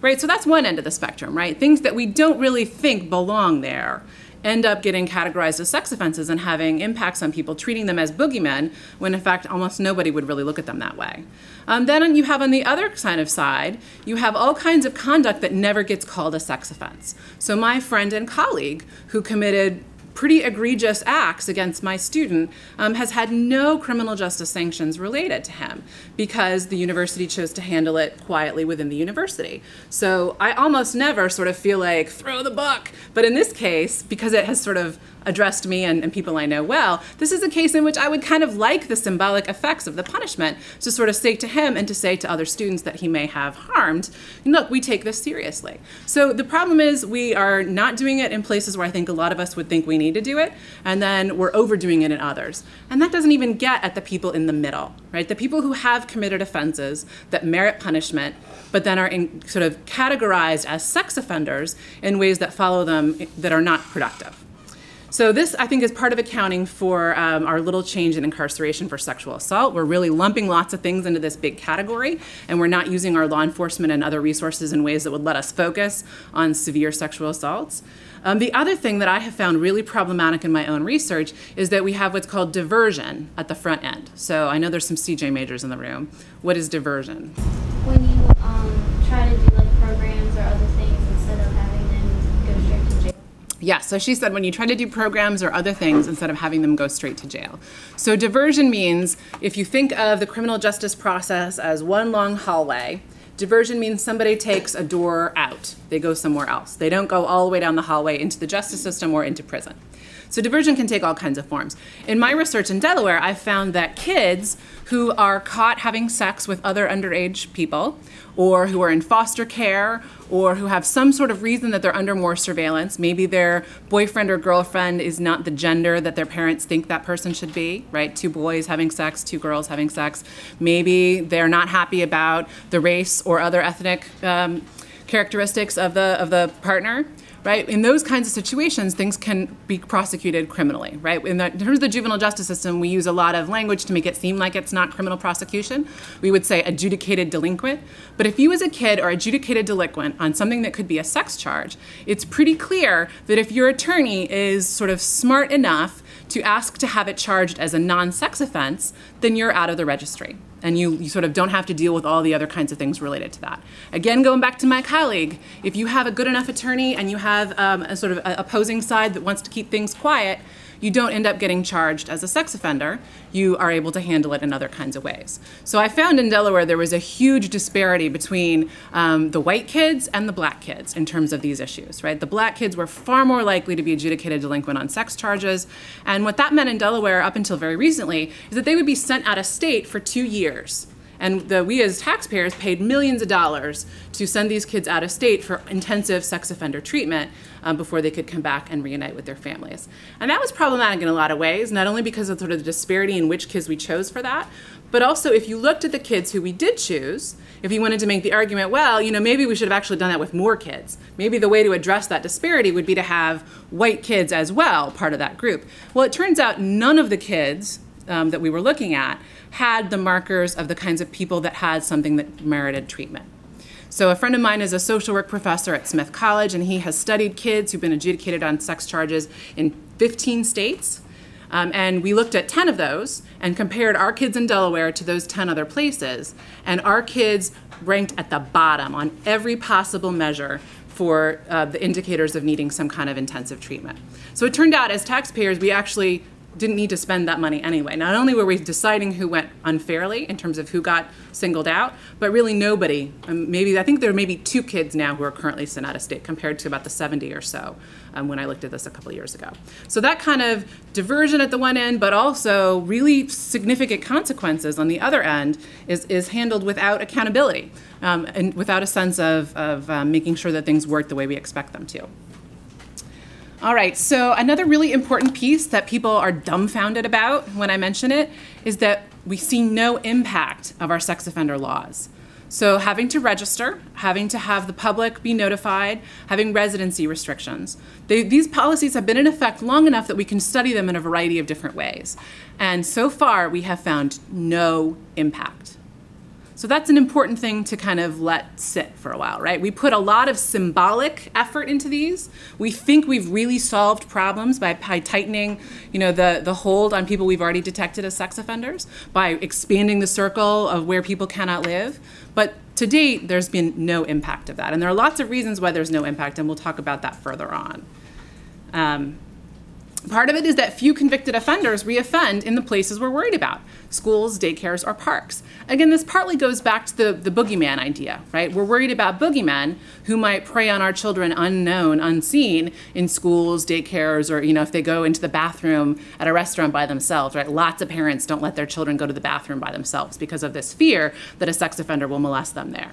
right? So that's one end of the spectrum, right? Things that we don't really think belong there end up getting categorized as sex offenses and having impacts on people, treating them as boogeymen, when in fact almost nobody would really look at them that way. Then you have on the other kind of side, you have all kinds of conduct that never gets called a sex offense. So my friend and colleague who committed pretty egregious acts against my student has had no criminal justice sanctions related to him because the university chose to handle it quietly within the university. So I almost never sort of feel like, throw the book. But in this case, because it has sort of addressed me and people I know well, this is a case in which I would kind of like the symbolic effects of the punishment to sort of say to him and to say to other students that he may have harmed, look, we take this seriously. So the problem is we are not doing it in places where I think a lot of us would think we need to do it, and then we're overdoing it in others. And that doesn't even get at the people in the middle, right? The people who have committed offenses that merit punishment, but then are sort of categorized as sex offenders in ways that follow them that are not productive. So this, I think, is part of accounting for our little change in incarceration for sexual assault. We're really lumping lots of things into this big category, and we're not using our law enforcement and other resources in ways that would let us focus on severe sexual assaults. The other thing that I have found really problematic in my own research is that we have what's called diversion at the front end. So I know there's some CJ majors in the room. What is diversion? When you try to do like programs or other things instead of having them go straight to jail. Yeah, so she said when you try to do programs or other things instead of having them go straight to jail. So diversion means if you think of the criminal justice process as one long hallway, diversion means somebody takes a door out. They go somewhere else. They don't go all the way down the hallway into the justice system or into prison. So diversion can take all kinds of forms. In my research in Delaware, I've found that kids who are caught having sex with other underage people, or who are in foster care, or who have some sort of reason that they're under more surveillance, maybe their boyfriend or girlfriend is not the gender that their parents think that person should be, right? 2 boys having sex, 2 girls having sex. Maybe they're not happy about the race or other ethnic characteristics of the partner. Right? In those kinds of situations, things can be prosecuted criminally, right? In terms of the juvenile justice system, we use a lot of language to make it seem like it's not criminal prosecution. We would say adjudicated delinquent. But if you as a kid are adjudicated delinquent on something that could be a sex charge, it's pretty clear that if your attorney is sort of smart enough to ask to have it charged as a non-sex offense, then you're out of the registry. And you sort of don't have to deal with all the other kinds of things related to that. Again, going back to my colleague, if you have a good enough attorney and you have a sort of opposing side that wants to keep things quiet, you don't end up getting charged as a sex offender. You are able to handle it in other kinds of ways. So I found in Delaware there was a huge disparity between the white kids and the black kids in terms of these issues, right? The black kids were far more likely to be adjudicated delinquent on sex charges. And what that meant in Delaware up until very recently is that they would be sent out of state for 2 years. And we as taxpayers paid millions of dollars to send these kids out of state for intensive sex offender treatment before they could come back and reunite with their families. And that was problematic in a lot of ways, not only because of sort of the disparity in which kids we chose for that, but also if you looked at the kids who we did choose, if you wanted to make the argument, well, you know, maybe we should have actually done that with more kids. Maybe the way to address that disparity would be to have white kids as well, part of that group. Well, it turns out none of the kids that we were looking at had the markers of the kinds of people that had something that merited treatment. So a friend of mine is a social work professor at Smith College, and he has studied kids who've been adjudicated on sex charges in 15 states. And we looked at 10 of those and compared our kids in Delaware to those 10 other places. And our kids ranked at the bottom on every possible measure for the indicators of needing some kind of intensive treatment. So it turned out as taxpayers, we actually didn't need to spend that money anyway. Not only were we deciding who went unfairly in terms of who got singled out, but really nobody. I think there are maybe 2 kids now who are currently sent out of state compared to about the 70 or so when I looked at this a couple of years ago. So that kind of diversion at the one end, but also really significant consequences on the other end is handled without accountability and without a sense of making sure that things work the way we expect them to. All right, so another really important piece that people are dumbfounded about when I mention it is that we see no impact of our sex offender laws. So having to register, having to have the public be notified, having residency restrictions. These policies have been in effect long enough that we can study them in a variety of different ways. And so far, we have found no impact. So that's an important thing to kind of let sit for a while, right? We put a lot of symbolic effort into these. We think we've really solved problems by tightening, you know, the hold on people we've already detected as sex offenders, by expanding the circle of where people cannot live. But to date, there's been no impact of that. And there are lots of reasons why there's no impact, and we'll talk about that further on. Part of it is that few convicted offenders reoffend in the places we're worried about, schools, daycares, or parks. Again, this partly goes back to the boogeyman idea, right? We're worried about boogeymen who might prey on our children unknown, unseen in schools, daycares, or if they go into the bathroom at a restaurant by themselves, right? Lots of parents don't let their children go to the bathroom by themselves because of this fear that a sex offender will molest them there.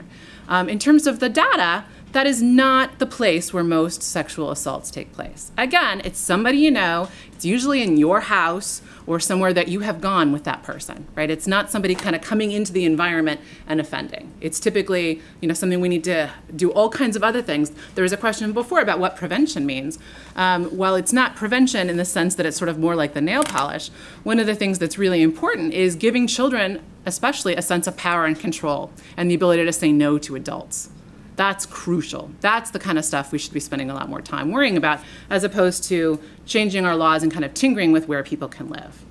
In terms of the data, that is not the place where most sexual assaults take place. Again, it's somebody you know. It's usually in your house or somewhere that you have gone with that person, right? It's not somebody kind of coming into the environment and offending. It's typically, something we need to do all kinds of other things. There was a question before about what prevention means. While it's not prevention in the sense that it's sort of more like the nail polish, one of the things that's really important is giving children, especially, a sense of power and control and the ability to say no to adults. That's crucial. That's the kind of stuff we should be spending a lot more time worrying about, as opposed to changing our laws and kind of tinkering with where people can live.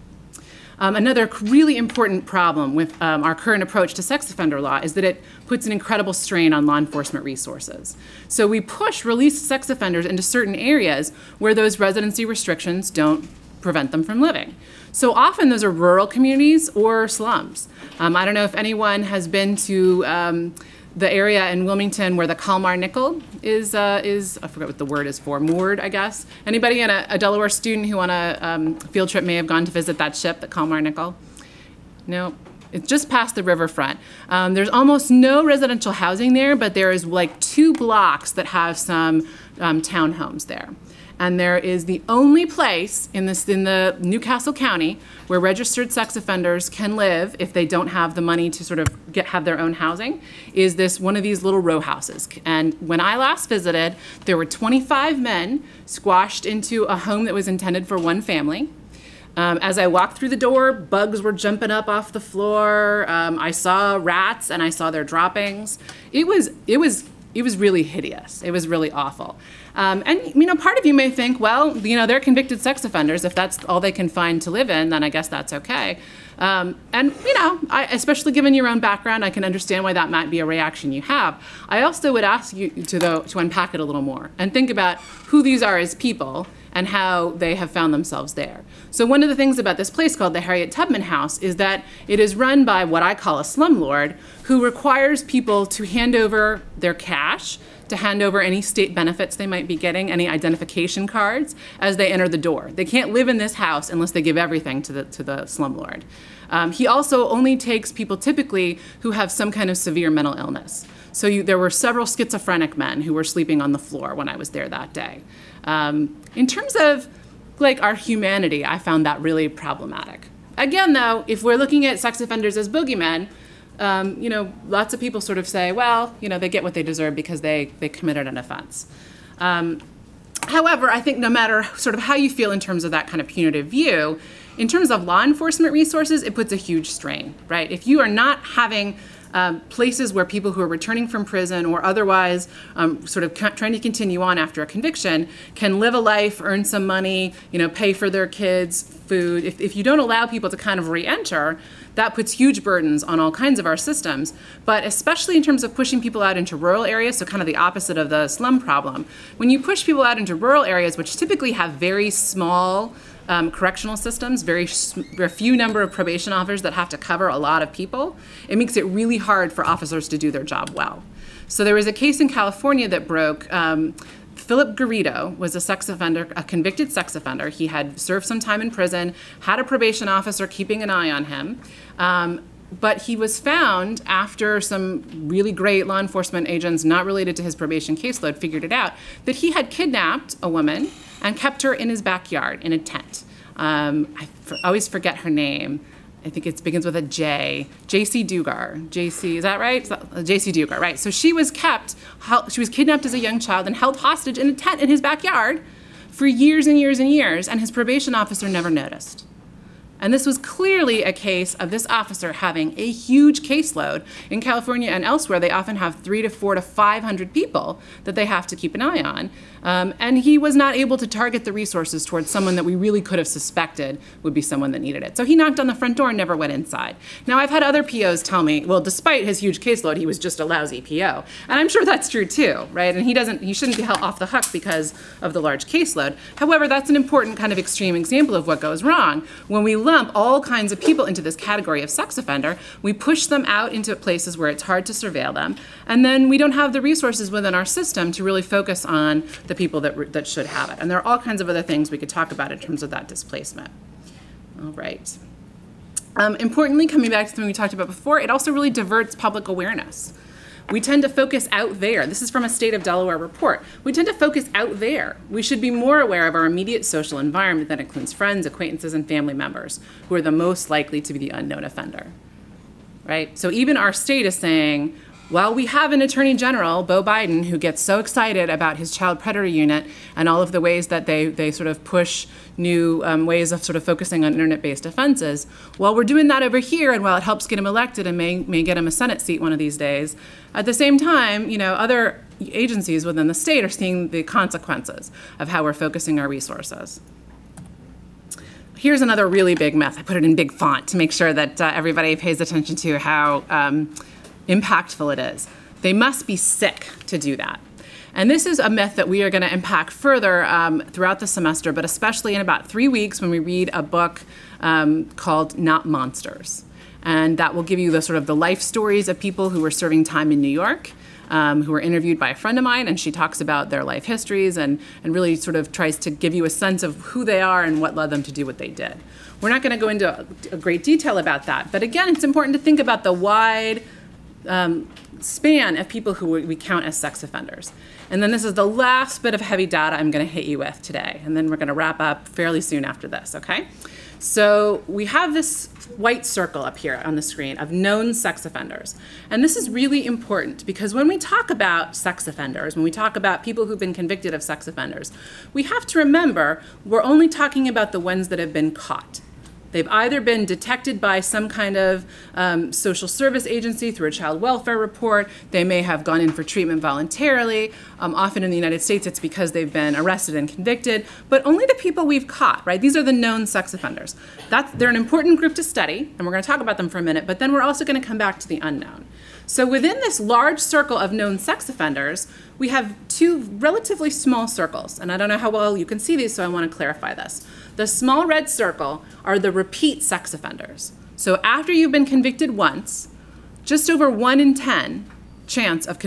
Another really important problem with our current approach to sex offender law is that it puts an incredible strain on law enforcement resources. So we push released sex offenders into certain areas where those residency restrictions don't prevent them from living. So often those are rural communities or slums. I don't know if anyone has been to the area in Wilmington where the Kalmar nickel is I forget what the word is for, moored, I guess. Anybody and a Delaware student who on a field trip may have gone to visit that ship, the Kalmar nickel? No, it's just past the riverfront. There's almost no residential housing there, but there is like 2 blocks that have some townhomes there. And there is the only place in the Newcastle County where registered sex offenders can live if they don't have the money to sort of have their own housing, is one of these little row houses. And when I last visited, there were 25 men squashed into a home that was intended for one family. As I walked through the door, bugs were jumping up off the floor. I saw rats and I saw their droppings. It was really hideous. It was really awful. And part of you may think, well, they're convicted sex offenders. If that's all they can find to live in, then I guess that's okay. Especially given your own background, I can understand why that might be a reaction you have. I also would ask you to unpack it a little more and think about who these are as people and how they have found themselves there. So one of the things about this place called the Harriet Tubman House is that it is run by what I call a slumlord who requires people to hand over their cash, to hand over any state benefits they might be getting, any identification cards, as they enter the door. They can't live in this house unless they give everything to the slumlord. He also only takes people typically who have some kind of severe mental illness. So there were several schizophrenic men who were sleeping on the floor when I was there that day. In terms of our humanity, I found that really problematic. Again, though, if we're looking at sex offenders as boogeymen, lots of people sort of say, well, they get what they deserve because they committed an offense. However, I think no matter sort of how you feel in terms of that kind of punitive view, in terms of law enforcement resources, it puts a huge strain, right? If you are not having places where people who are returning from prison or otherwise sort of trying to continue on after a conviction can live a life, earn some money, pay for their kids, food. If you don't allow people to kind of re-enter, that puts huge burdens on all kinds of our systems, but especially in terms of pushing people out into rural areas, so kind of the opposite of the slum problem. When you push people out into rural areas, which typically have very small correctional systems, very few number of probation officers that have to cover a lot of people, it makes it really hard for officers to do their job well. So there was a case in California that broke. Philip Garrido was a sex offender, a convicted sex offender. He had served some time in prison, had a probation officer keeping an eye on him. But he was found after some really great law enforcement agents not related to his probation caseload figured it out, that he had kidnapped a woman and kept her in his backyard in a tent. I always forget her name. I think it begins with a J. J.C. Dugar. J.C., is that right? J.C. Dugar, right. So she was kidnapped as a young child and held hostage in a tent in his backyard for years and years and years, and his probation officer never noticed. And this was clearly a case of this officer having a huge caseload. In California and elsewhere, they often have 300 to 400 to 500 people that they have to keep an eye on. And he was not able to target the resources towards someone that we really could have suspected would be someone that needed it. So he knocked on the front door and never went inside. Now, I've had other POs tell me, well, despite his huge caseload, he was just a lousy PO. And I'm sure that's true too, right? And he shouldn't be held off the hook because of the large caseload. However, that's an important kind of extreme example of what goes wrong. When we lump all kinds of people into this category of sex offender, we push them out into places where it's hard to surveil them, and then we don't have the resources within our system to really focus on the people that should have it. And there are all kinds of other things we could talk about in terms of that displacement. All right. Importantly, coming back to something we talked about before, it also really diverts public awareness. We tend to focus out there. This is from a State of Delaware report. We tend to focus out there. We should be more aware of our immediate social environment that includes friends, acquaintances, and family members who are the most likely to be the unknown offender, right? So even our state is saying, while we have an Attorney General, Beau Biden, who gets so excited about his child predator unit and all of the ways that they sort of push new ways of sort of focusing on internet-based offenses, while we're doing that over here and while it helps get him elected and may get him a Senate seat one of these days, at the same time, other agencies within the state are seeing the consequences of how we're focusing our resources. Here's another really big myth. I put it in big font to make sure that everybody pays attention to how impactful it is. They must be sick to do that. And this is a myth that we are going to unpack further throughout the semester, but especially in about 3 weeks when we read a book called Not Monsters. And that will give you the sort of the life stories of people who were serving time in New York, who were interviewed by a friend of mine, and she talks about their life histories and really sort of tries to give you a sense of who they are and what led them to do what they did. We're not going to go into a great detail about that, but again, it's important to think about the wide span of people who we count as sex offenders. And then this is the last bit of heavy data I'm going to hit you with today, and then we're going to wrap up fairly soon after this, okay? So we have this white circle up here on the screen of known sex offenders. And this is really important because when we talk about sex offenders, when we talk about people who've been convicted of sex offenders, we have to remember we're only talking about the ones that have been caught. They've either been detected by some kind of social service agency through a child welfare report. They may have gone in for treatment voluntarily. Often in the United States, it's because they've been arrested and convicted, but only the people we've caught, right? These are the known sex offenders. They're an important group to study, and we're going to talk about them for a minute, but then we're also going to come back to the unknown. So within this large circle of known sex offenders, we have two relatively small circles, and I don't know how well you can see these, so I want to clarify this. The small red circle are the repeat sex offenders. So after you've been convicted once, just over 1 in 10 chance of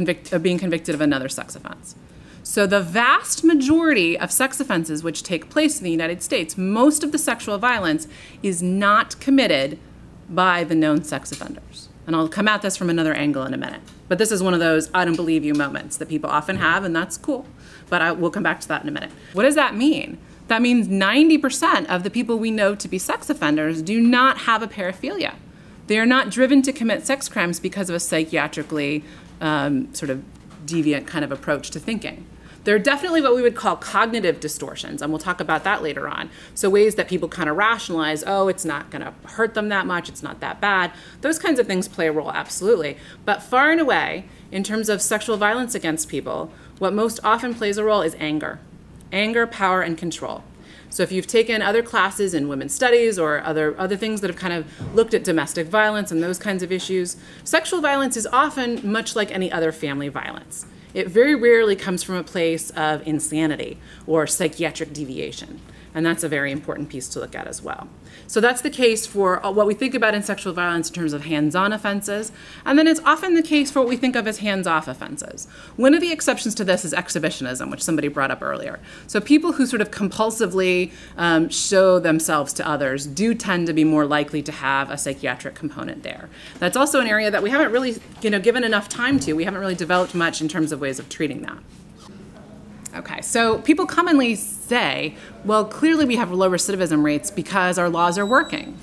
being convicted of another sex offense. So the vast majority of sex offenses which take place in the United States, most of the sexual violence is not committed by the known sex offenders. And I'll come at this from another angle in a minute. But this is one of those I don't believe you moments that people often have, and that's cool. But we'll come back to that in a minute. What does that mean? That means 90% of the people we know to be sex offenders do not have a paraphilia. They are not driven to commit sex crimes because of a psychiatrically sort of deviant kind of approach to thinking. There are definitely what we would call cognitive distortions, and we'll talk about that later on. So ways that people kind of rationalize, oh, it's not going to hurt them that much, it's not that bad. Those kinds of things play a role, absolutely. But far and away, in terms of sexual violence against people, what most often plays a role is anger. Anger, power, and control. So if you've taken other classes in women's studies or other things that have kind of looked at domestic violence and those kinds of issues, sexual violence is often much like any other family violence. It very rarely comes from a place of insanity or psychiatric deviation. And that's a very important piece to look at as well. So that's the case for what we think about in sexual violence in terms of hands-on offenses. And then it's often the case for what we think of as hands-off offenses. One of the exceptions to this is exhibitionism, which somebody brought up earlier. So people who sort of compulsively show themselves to others do tend to be more likely to have a psychiatric component there. That's also an area that we haven't really given enough time to. We haven't really developed much in terms of ways of treating that. Okay, so people commonly say, well, clearly we have low recidivism rates because our laws are working.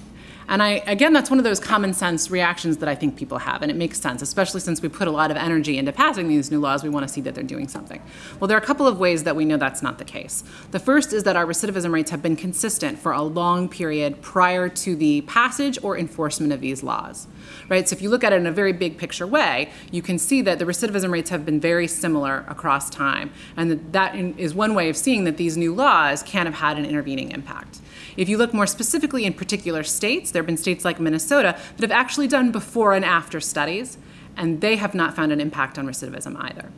And again, that's one of those common sense reactions that I think people have, and it makes sense, especially since we put a lot of energy into passing these new laws. We want to see that they're doing something. Well, there are a couple of ways that we know that's not the case. The first is that our recidivism rates have been consistent for a long period prior to the passage or enforcement of these laws. Right? So if you look at it in a very big picture way, you can see that the recidivism rates have been very similar across time. And that is one way of seeing that these new laws can have had an intervening impact. If you look more specifically in particular states, there have been states like Minnesota that have actually done before and after studies, and they have not found an impact on recidivism either.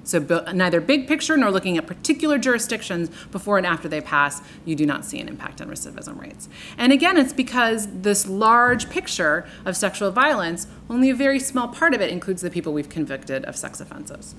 So neither big picture nor looking at particular jurisdictions before and after they pass, you do not see an impact on recidivism rates. And again, it's because this large picture of sexual violence, only a very small part of it includes the people we've convicted of sex offenses.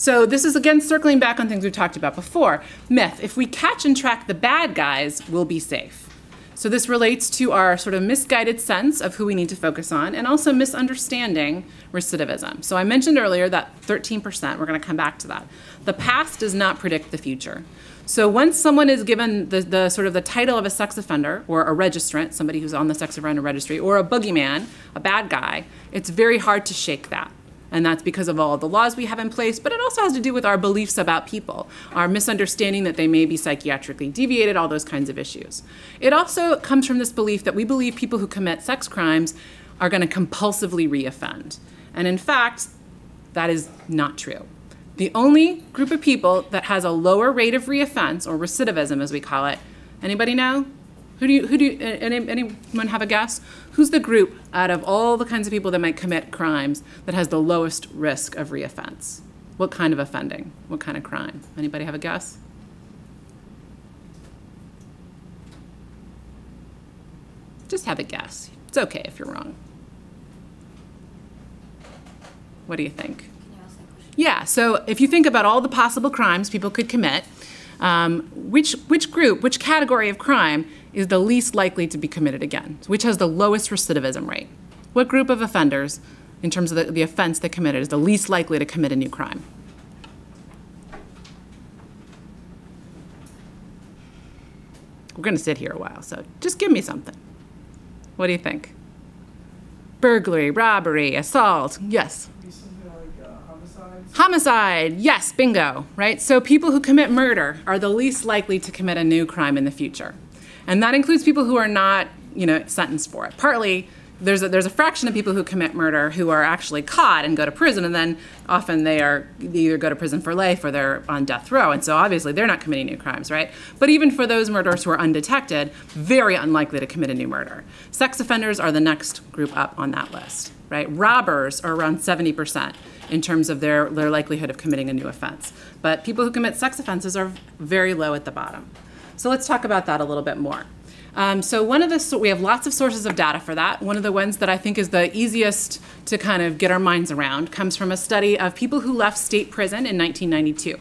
So this is, again, circling back on things we've talked about before. Myth: if we catch and track the bad guys, we'll be safe. So this relates to our sort of misguided sense of who we need to focus on, and also misunderstanding recidivism. So I mentioned earlier that 13%, we're going to come back to that. The past does not predict the future. So once someone is given the sort of the title of a sex offender, or a registrant, somebody who's on the sex offender registry, or a boogeyman, a bad guy, it's very hard to shake that. And that's because of all of the laws we have in place, but it also has to do with our beliefs about people, our misunderstanding that they may be psychiatrically deviated, all those kinds of issues. It also comes from this belief that we believe people who commit sex crimes are going to compulsively reoffend. And in fact, that is not true. The only group of people that has a lower rate of reoffense, or recidivism as we call it, anybody know? Anyone have a guess? Who's the group out of all the kinds of people that might commit crimes that has the lowest risk of reoffense? What kind of offending? What kind of crime? Anybody have a guess? Just have a guess. It's okay if you're wrong. What do you think? Can you ask that question? Yeah, so if you think about all the possible crimes people could commit, which group, which category of crime is the least likely to be committed again? Which has the lowest recidivism rate? What group of offenders, in terms of the offense they committed, is the least likely to commit a new crime? We're going to sit here a while, so just give me something. What do you think? Burglary, robbery, assault, yes? Something like homicides? Homicide, yes, bingo, right? So people who commit murder are the least likely to commit a new crime in the future. And that includes people who are not, sentenced for it. Partly, there's a fraction of people who commit murder who are actually caught and go to prison, and then often they either go to prison for life or they're on death row. And so obviously they're not committing new crimes, right? But even for those murderers who are undetected, very unlikely to commit a new murder. Sex offenders are the next group up on that list, right? Robbers are around 70% in terms of their likelihood of committing a new offense. But people who commit sex offenses are very low at the bottom. So let's talk about that a little bit more. We have lots of sources of data for that. One of the ones that I think is the easiest to kind of get our minds around comes from a study of people who left state prison in 1992.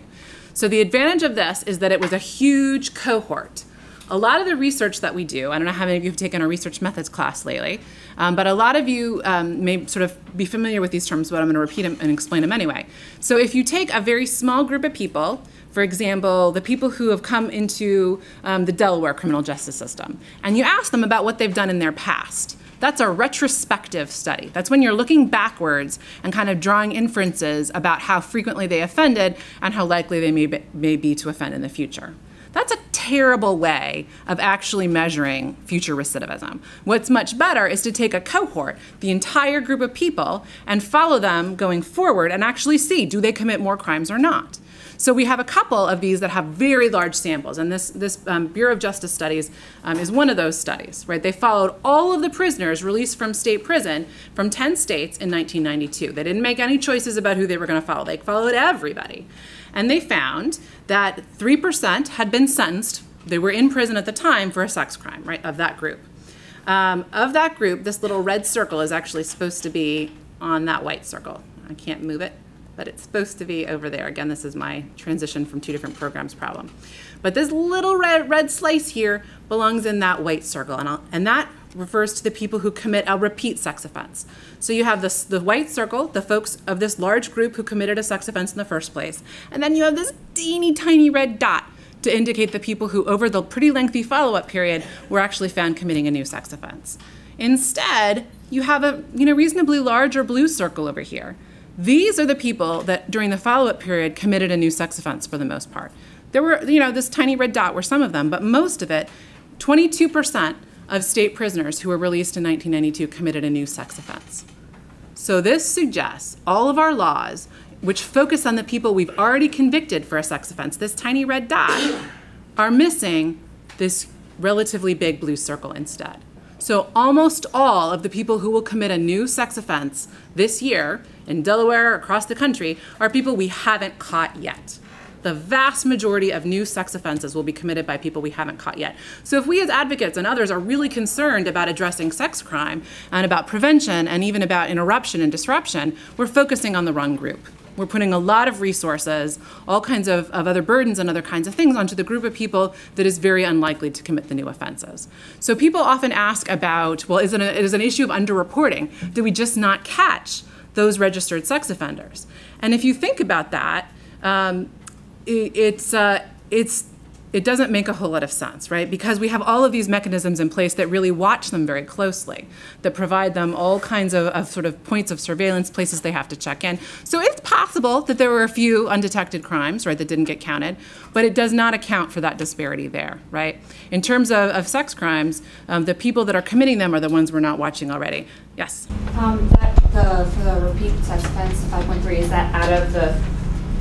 So the advantage of this is that it was a huge cohort. A lot of the research that we do, I don't know how many of you have taken our research methods class lately, but a lot of you may sort of be familiar with these terms, but I'm going to repeat them and explain them anyway. So if you take a very small group of people, for example, the people who have come into the Delaware criminal justice system, and you ask them about what they've done in their past, that's a retrospective study. That's when you're looking backwards and kind of drawing inferences about how frequently they offended and how likely they may be to offend in the future. That's a terrible way of actually measuring future recidivism. What's much better is to take a cohort, the entire group of people, and follow them going forward and actually see, do they commit more crimes or not? So we have a couple of these that have very large samples, and this Bureau of Justice Studies is one of those studies, right? They followed all of the prisoners released from state prison from 10 states in 1992. They didn't make any choices about who they were going to follow. They followed everybody. And they found that 3% had been sentenced. They were in prison at the time for a sex crime, right, of that group. This little red circle is actually supposed to be on that white circle. I can't move it, but it's supposed to be over there. Again, this is my transition from two different programs problem. But this little red slice here belongs in that white circle, and that refers to the people who commit a repeat sex offense. So you have the white circle, the folks of this large group who committed a sex offense in the first place, and then you have this teeny tiny red dot to indicate that people who, over the pretty lengthy follow-up period, were actually found committing a new sex offense. Instead, you have a reasonably larger blue circle over here. These are the people that, during the follow-up period, committed a new sex offense for the most part. There were, this tiny red dot were some of them, but most of it, 22% of state prisoners who were released in 1992 committed a new sex offense. So this suggests all of our laws, which focus on the people we've already convicted for a sex offense, this tiny red dot, are missing this relatively big blue circle instead. So almost all of the people who will commit a new sex offense this year in Delaware, across the country, are people we haven't caught yet. The vast majority of new sex offenses will be committed by people we haven't caught yet. So if we as advocates and others are really concerned about addressing sex crime and about prevention and even about interruption and disruption, we're focusing on the wrong group. We're putting a lot of resources, all kinds of other burdens and other kinds of things onto the group of people that is very unlikely to commit the new offenses. So people often ask about, well, is it an issue of underreporting? Do we just not catch those registered sex offenders? And if you think about that, it doesn't make a whole lot of sense, right? Because we have all of these mechanisms in place that really watch them very closely, that provide them all kinds of sort of points of surveillance, places they have to check in. So it's possible that there were a few undetected crimes, right, that didn't get counted, but it does not account for that disparity there, right? In terms of sex crimes, the people that are committing them are the ones we're not watching already. Yes? For the repeat sex offense, the 5.3, is that out of the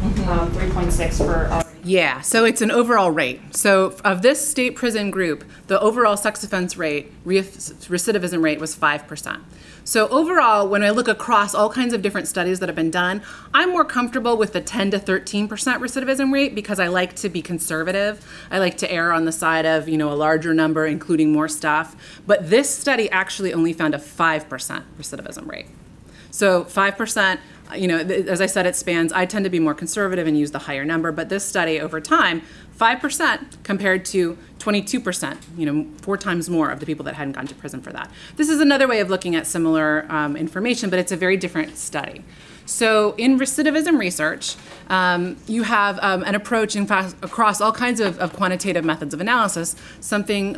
3.6 for already? Yeah, so it's an overall rate. So of this state prison group, the overall sex offense rate, recidivism rate was 5%. So overall, when I look across all kinds of different studies that have been done, I'm more comfortable with the 10 to 13% recidivism rate because I like to be conservative. I like to err on the side of, a larger number, including more stuff. But this study actually only found a 5% recidivism rate. So 5%, as I said, it spans. I tend to be more conservative and use the higher number, but this study over time, 5% compared to 22%, 4 times more of the people that hadn't gone to prison for that. This is another way of looking at similar information, but it's a very different study. So in recidivism research, you have an approach, in fact, across all kinds of quantitative methods of analysis, something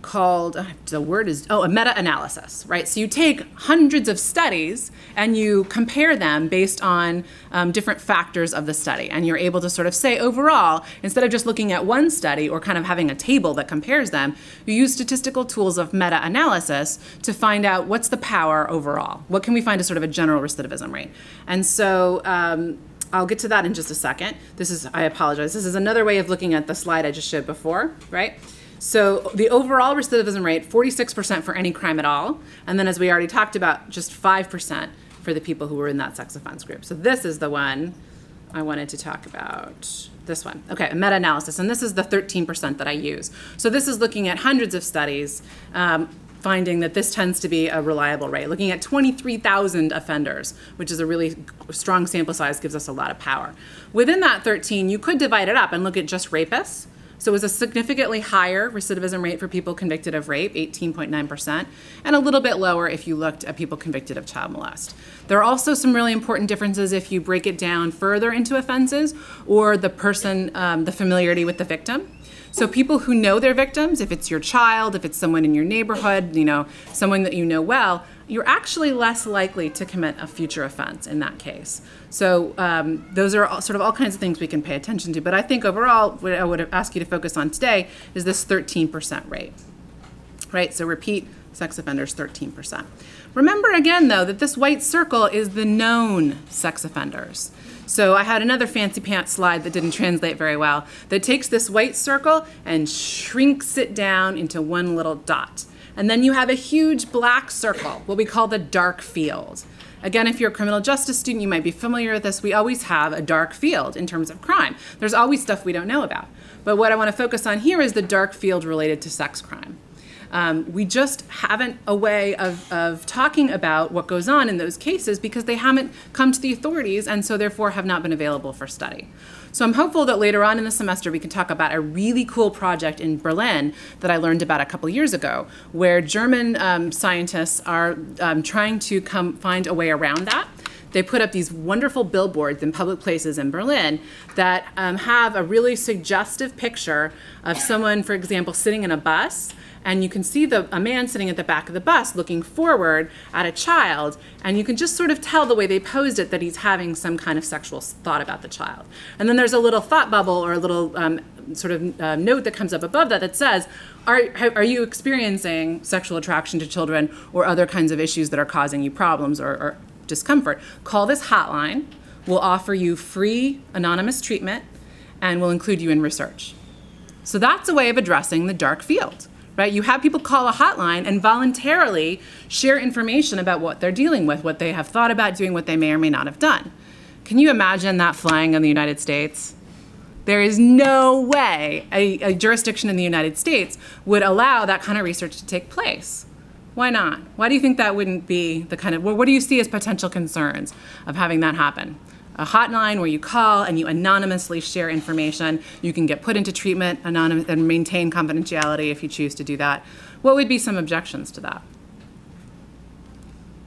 called, a meta-analysis, right? So you take hundreds of studies and you compare them based on different factors of the study. And you're able to sort of say overall, instead of just looking at one study or kind of having a table that compares them, you use statistical tools of meta-analysis to find out what's the power overall. What can we find as sort of a general recidivism rate? And so I'll get to that in just a second. I apologize. This is another way of looking at the slide I just showed before, right? So the overall recidivism rate, 46% for any crime at all. And then as we already talked about, just 5% for the people who were in that sex offense group. So this is the one I wanted to talk about. This one. Okay, a meta-analysis. And this is the 13% that I use. So this is looking at hundreds of studies, finding that this tends to be a reliable rate. Looking at 23,000 offenders, which is a really strong sample size, gives us a lot of power. Within that 13, you could divide it up and look at just rapists. So it was a significantly higher recidivism rate for people convicted of rape, 18.9%, and a little bit lower if you looked at people convicted of child molest. There are also some really important differences if you break it down further into offenses or the person, the familiarity with the victim. So people who know their victims, if it's your child, if it's someone in your neighborhood, someone that you know well, you're actually less likely to commit a future offense in that case. So those are sort of all kinds of things we can pay attention to. But I think overall, what I would ask you to focus on today is this 13% rate, right? So repeat sex offenders, 13%. Remember again, though, that this white circle is the known sex offenders. So I had another fancy pants slide that didn't translate very well that takes this white circle and shrinks it down into one little dot. And then you have a huge black circle, what we call the dark field. Again, if you're a criminal justice student, you might be familiar with this. We always have a dark field in terms of crime. There's always stuff we don't know about. But what I want to focus on here is the dark field related to sex crime. We just haven't a way of talking about what goes on in those cases because they haven't come to the authorities and so therefore have not been available for study. So I'm hopeful that later on in the semester we can talk about a really cool project in Berlin that I learned about a couple years ago, where German scientists are trying to find a way around that. they put up these wonderful billboards in public places in Berlin that have a really suggestive picture of someone, for example, sitting in a bus, and you can see a man sitting at the back of the bus looking forward at a child, and you can just sort of tell the way they posed it that he's having some kind of sexual thought about the child. And then there's a little thought bubble or a little note that comes up above that says, are you experiencing sexual attraction to children or other kinds of issues that are causing you problems or discomfort? Call this hotline. We'll offer you free anonymous treatment, and we'll include you in research. So that's a way of addressing the dark field. Right? You have people call a hotline and voluntarily share information about what they're dealing with, what they have thought about doing, what they may or may not have done. Can you imagine that flying in the United States? There is no way a jurisdiction in the United States would allow that kind of research to take place. Why not? Why do you think that wouldn't be the kind of, what do you see as potential concerns of having that happen? A hotline where you call and you anonymously share information. You can get put into treatment and maintain confidentiality if you choose to do that. What would be some objections to that?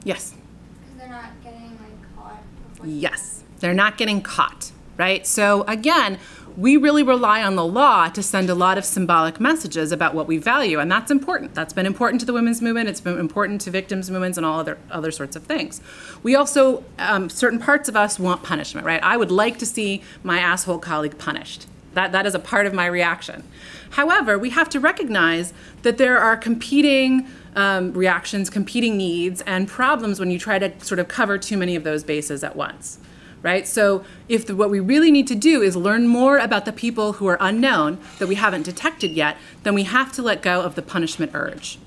Yes? Because they're not getting caught. Yes, they're not getting caught, right? So again, we really rely on the law to send a lot of symbolic messages about what we value, and that's important. That's been important to the women's movement. It's been important to victims' movements and all other sorts of things. We also, certain parts of us want punishment, right? I would like to see my asshole colleague punished. That is a part of my reaction. However, we have to recognize that there are competing reactions, competing needs, and problems when you try to sort of cover too many of those bases at once. Right? So if what we really need to do is learn more about the people who are unknown that we haven't detected yet, then we have to let go of the punishment urge.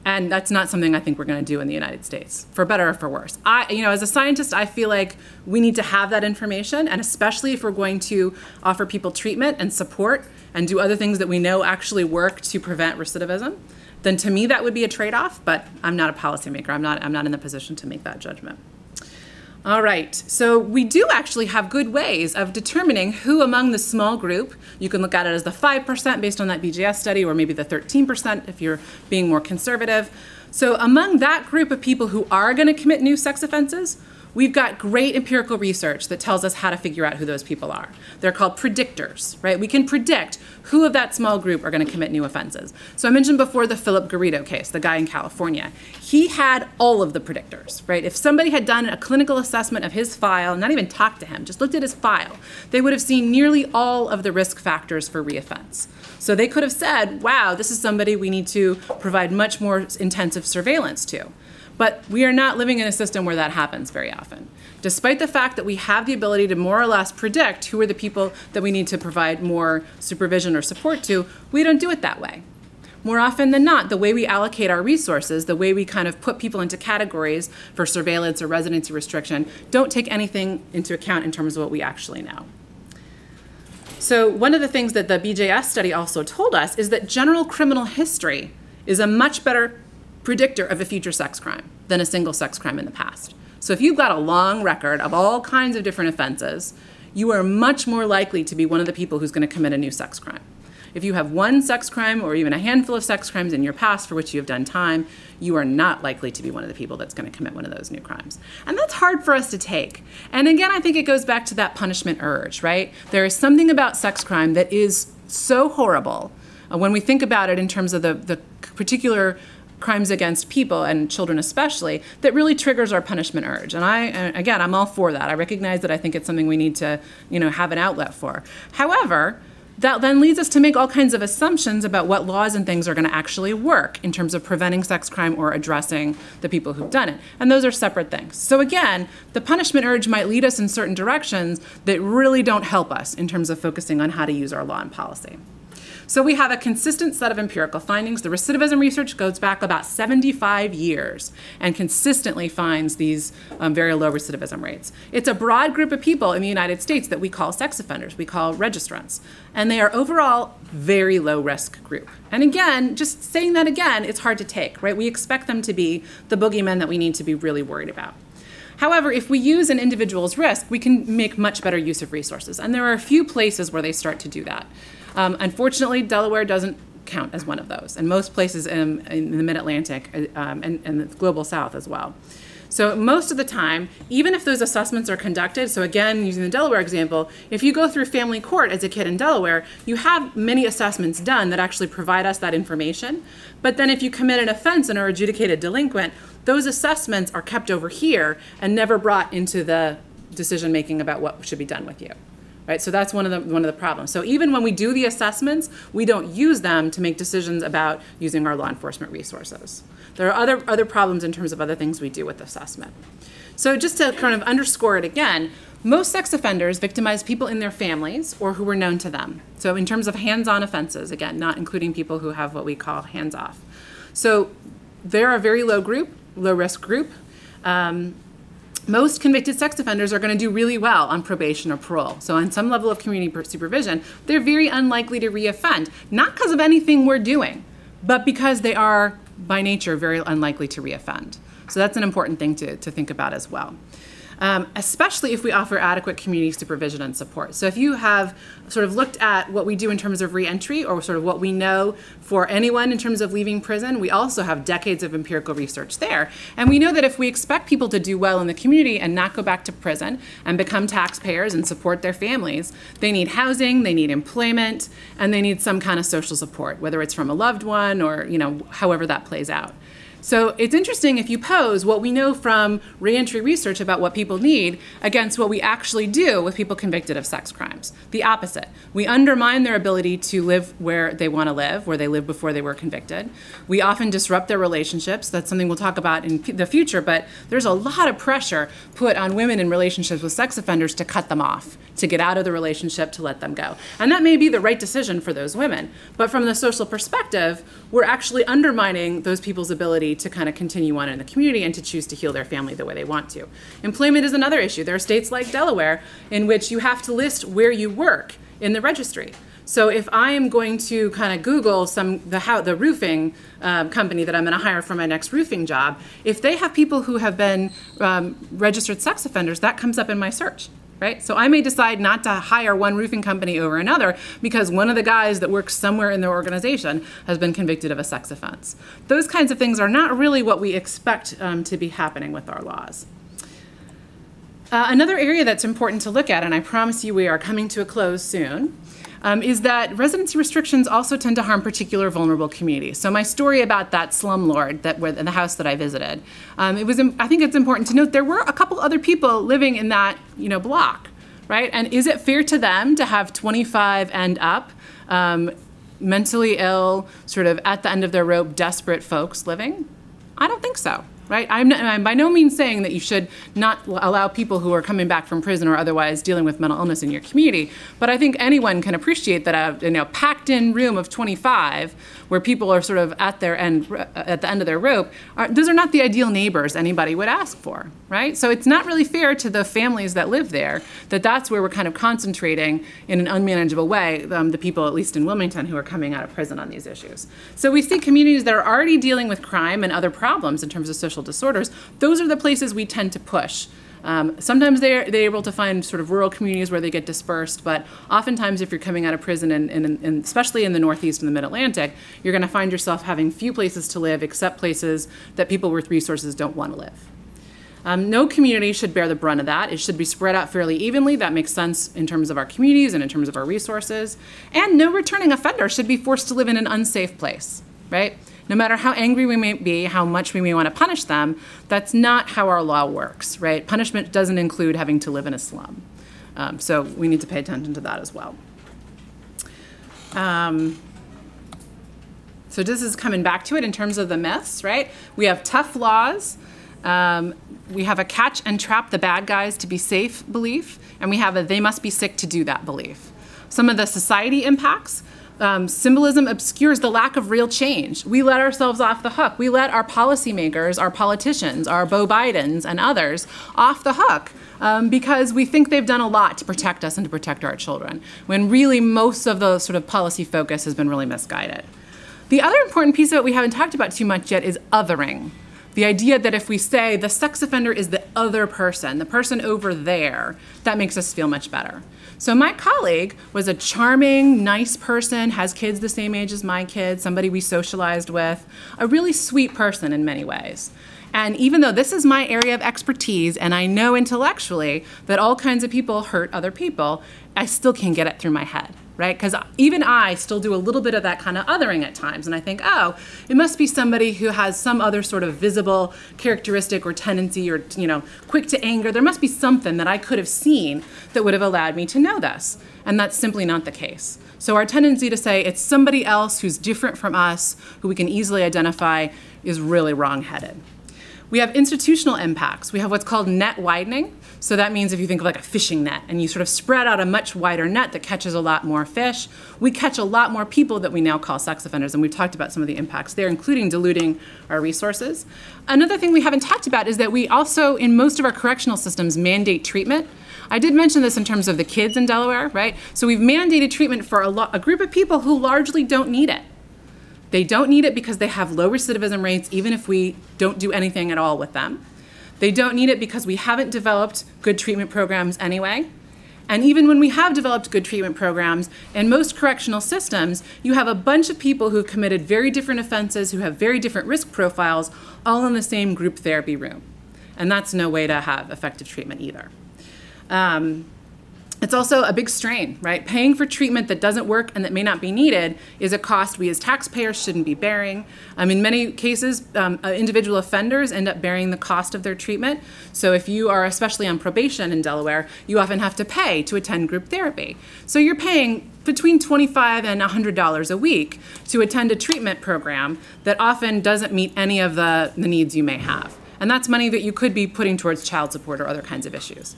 And that's not something I think we're going to do in the United States, for better or for worse. As a scientist, I feel like we need to have that information, and especially if we're going to offer people treatment and support and do other things that we know actually work to prevent recidivism, then to me that would be a trade-off, but I'm not a policymaker. I'm not in the position to make that judgment. All right, so we do actually have good ways of determining who among the small group, you can look at it as the 5% based on that BJS study, or maybe the 13% if you're being more conservative. So among that group of people who are going to commit new sex offenses, we've got great empirical research that tells us how to figure out who those people are. They're called predictors, right? We can predict who of that small group are going to commit new offenses. So I mentioned before the Philip Garrido case, the guy in California. He had all of the predictors, right? If somebody had done a clinical assessment of his file, not even talked to him, just looked at his file, they would have seen nearly all of the risk factors for reoffense. So they could have said, wow, this is somebody we need to provide much more intensive surveillance to. But we are not living in a system where that happens very often. Despite the fact that we have the ability to more or less predict who are the people that we need to provide more supervision or support to, we don't do it that way. More often than not, the way we allocate our resources, the way we kind of put people into categories for surveillance or residency restriction, don't take anything into account in terms of what we actually know. So one of the things that the BJS study also told us is that general criminal history is a much better predictor of a future sex crime than a single sex crime in the past. So if you've got a long record of all kinds of different offenses, you are much more likely to be one of the people who's going to commit a new sex crime. If you have one sex crime or even a handful of sex crimes in your past for which you have done time, you are not likely to be one of the people that's going to commit one of those new crimes. And that's hard for us to take. And again, I think it goes back to that punishment urge, right? There is something about sex crime that is so horrible when we think about it in terms of the particular crimes against people and children especially, that really triggers our punishment urge. And I'm all for that. I recognize that I think it's something we need to, have an outlet for. However, that then leads us to make all kinds of assumptions about what laws and things are going to actually work in terms of preventing sex crime or addressing the people who've done it. And those are separate things. So again, the punishment urge might lead us in certain directions that really don't help us in terms of focusing on how to use our law and policy. So we have a consistent set of empirical findings. The recidivism research goes back about 75 years and consistently finds these very low recidivism rates. It's a broad group of people in the United States that we call sex offenders, we call registrants. And they are overall very low risk group. And again, just saying that again, it's hard to take, right? We expect them to be the boogeymen that we need to be really worried about. However, if we use an individual's risk, we can make much better use of resources. And there are a few places where they start to do that. Unfortunately, Delaware doesn't count as one of those, and most places in the Mid-Atlantic and the Global South as well. So most of the time, even if those assessments are conducted, so again, using the Delaware example, if you go through family court as a kid in Delaware, you have many assessments done that actually provide us that information. But then if you commit an offense and are adjudicated delinquent, those assessments are kept over here and never brought into the decision making about what should be done with you. Right? So that's one of the problems. So even when we do the assessments, we don't use them to make decisions about using our law enforcement resources. There are other problems in terms of other things we do with assessment. So just to kind of underscore it again, most sex offenders victimize people in their families or who were known to them. So in terms of hands-on offenses, again, not including people who have what we call hands-off. So they're a very low risk group. Most convicted sex offenders are going to do really well on probation or parole. So on some level of community supervision, they're very unlikely to reoffend, not because of anything we're doing, but because they are, by nature, very unlikely to reoffend. So that's an important thing to think about as well. Especially if we offer adequate community supervision and support. So if you have sort of looked at what we do in terms of reentry, or sort of what we know for anyone in terms of leaving prison, we also have decades of empirical research there. And we know that if we expect people to do well in the community and not go back to prison and become taxpayers and support their families, they need housing, they need employment, and they need some kind of social support, whether it's from a loved one or, you know, however that plays out. So it's interesting if you pose what we know from reentry research about what people need against what we actually do with people convicted of sex crimes. The opposite. We undermine their ability to live where they want to live, where they lived before they were convicted. We often disrupt their relationships. That's something we'll talk about in the future, but there's a lot of pressure put on women in relationships with sex offenders to cut them off, to get out of the relationship, to let them go. And that may be the right decision for those women. But from the social perspective, we're actually undermining those people's ability to kind of continue on in the community and to choose to heal their family the way they want to. Employment is another issue. There are states like Delaware in which you have to list where you work in the registry. So if I am going to kind of Google the roofing company that I'm going to hire for my next roofing job, if they have people who have been registered sex offenders, that comes up in my search. Right? So I may decide not to hire one roofing company over another because one of the guys that works somewhere in their organization has been convicted of a sex offense. Those kinds of things are not really what we expect to be happening with our laws. Another area that's important to look at, and I promise you we are coming to a close soon, is that residency restrictions also tend to harm particular vulnerable communities. So my story about that slumlord in the house that I visited, I think it's important to note there were a couple other people living in that block, right? And is it fair to them to have 25 and up, mentally ill, sort of at the end of their rope, desperate folks living? I don't think so. Right? I'm by no means saying that you should not allow people who are coming back from prison or otherwise dealing with mental illness in your community, but I think anyone can appreciate that a packed-in room of 25 where people are sort of at the end of their rope, those are not the ideal neighbors anybody would ask for, right? So it's not really fair to the families that live there that's where we're kind of concentrating in an unmanageable way the people, at least in Wilmington, who are coming out of prison on these issues. So we see communities that are already dealing with crime and other problems in terms of social disorders. Those are the places we tend to push. Sometimes they're able to find sort of rural communities where they get dispersed, but oftentimes if you're coming out of prison, and especially in the Northeast and the Mid-Atlantic, you're going to find yourself having few places to live except places that people with resources don't want to live. No community should bear the brunt of that. It should be spread out fairly evenly. That makes sense in terms of our communities and in terms of our resources. And no returning offender should be forced to live in an unsafe place, right? No matter how angry we may be, how much we may want to punish them, that's not how our law works, right? Punishment doesn't include having to live in a slum. So we need to pay attention to that as well. So this is coming back to it in terms of the myths, right? We have tough laws. We have a catch and trap the bad guys to be safe belief, and we have a they must be sick to do that belief. Some of the society impacts. Symbolism obscures the lack of real change. We let ourselves off the hook. We let our policymakers, our politicians, our Beau Bidens and others off the hook because we think they've done a lot to protect us and to protect our children, when really most of the sort of policy focus has been really misguided. The other important piece of it we haven't talked about too much yet is othering. The idea that if we say the sex offender is the other person, the person over there, that makes us feel much better. So my colleague was a charming, nice person, has kids the same age as my kids, somebody we socialized with, a really sweet person in many ways. And even though this is my area of expertise and I know intellectually that all kinds of people hurt other people, I still can't get it through my head, right? Because even I still do a little bit of that kind of othering at times. And I think, oh, it must be somebody who has some other sort of visible characteristic or tendency or, quick to anger. There must be something that I could have seen that would have allowed me to know this. And that's simply not the case. So our tendency to say it's somebody else who's different from us, who we can easily identify, is really wrong-headed. We have institutional impacts. We have what's called net widening. So that means if you think of like a fishing net and you sort of spread out a much wider net that catches a lot more fish, we catch a lot more people that we now call sex offenders. And we've talked about some of the impacts there, including diluting our resources. Another thing we haven't talked about is that we also, in most of our correctional systems, mandate treatment. I did mention this in terms of the kids in Delaware, right? So we've mandated treatment for a group of people who largely don't need it. They don't need it because they have low recidivism rates, even if we don't do anything at all with them. They don't need it because we haven't developed good treatment programs anyway. And even when we have developed good treatment programs, in most correctional systems, you have a bunch of people who've committed very different offenses, who have very different risk profiles, all in the same group therapy room. And that's no way to have effective treatment either. It's also a big strain, right? Paying for treatment that doesn't work and that may not be needed is a cost we as taxpayers shouldn't be bearing. In many cases, individual offenders end up bearing the cost of their treatment. So if you are especially on probation in Delaware, you often have to pay to attend group therapy. So you're paying between $25 and $100 a week to attend a treatment program that often doesn't meet any of the needs you may have. And that's money that you could be putting towards child support or other kinds of issues.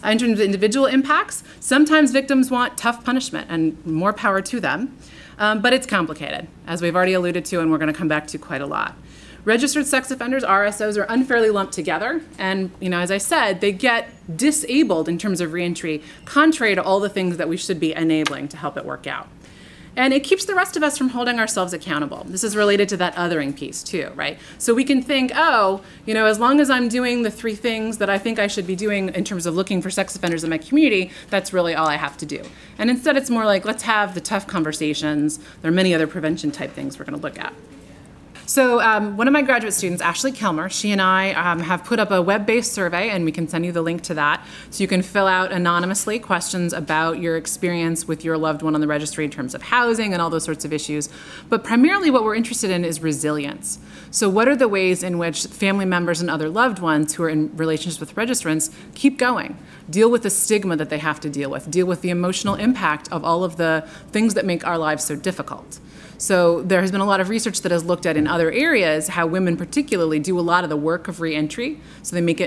In terms of individual impacts, sometimes victims want tough punishment, and more power to them, but it's complicated, as we've already alluded to and we're going to come back to quite a lot. Registered sex offenders, RSOs, are unfairly lumped together, and as I said, they get disabled in terms of reentry, contrary to all the things that we should be enabling to help it work out. And it keeps the rest of us from holding ourselves accountable. This is related to that othering piece too, right? So we can think, oh, as long as I'm doing the 3 things that I think I should be doing in terms of looking for sex offenders in my community, that's really all I have to do. And instead it's more like, let's have the tough conversations. There are many other prevention type things we're gonna look at. So one of my graduate students, Ashley Kilmer, she and I have put up a web-based survey, and we can send you the link to that. So you can fill out anonymously questions about your experience with your loved one on the registry in terms of housing and all those sorts of issues. But primarily what we're interested in is resilience. So what are the ways in which family members and other loved ones who are in relationships with registrants keep going, deal with the stigma that they have to deal with the emotional impact of all of the things that make our lives so difficult. So there has been a lot of research that has looked at in other areas how women particularly do a lot of the work of reentry. So they make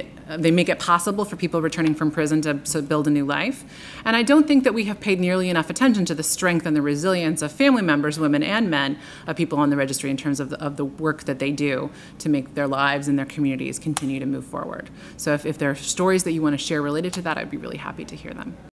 it possible for people returning from prison to build a new life. And I don't think that we have paid nearly enough attention to the strength and the resilience of family members, women and men, of people on the registry in terms of the work that they do to make their lives and their communities continue to move forward. So if there are stories that you want to share related to that, I'd be really happy to hear them.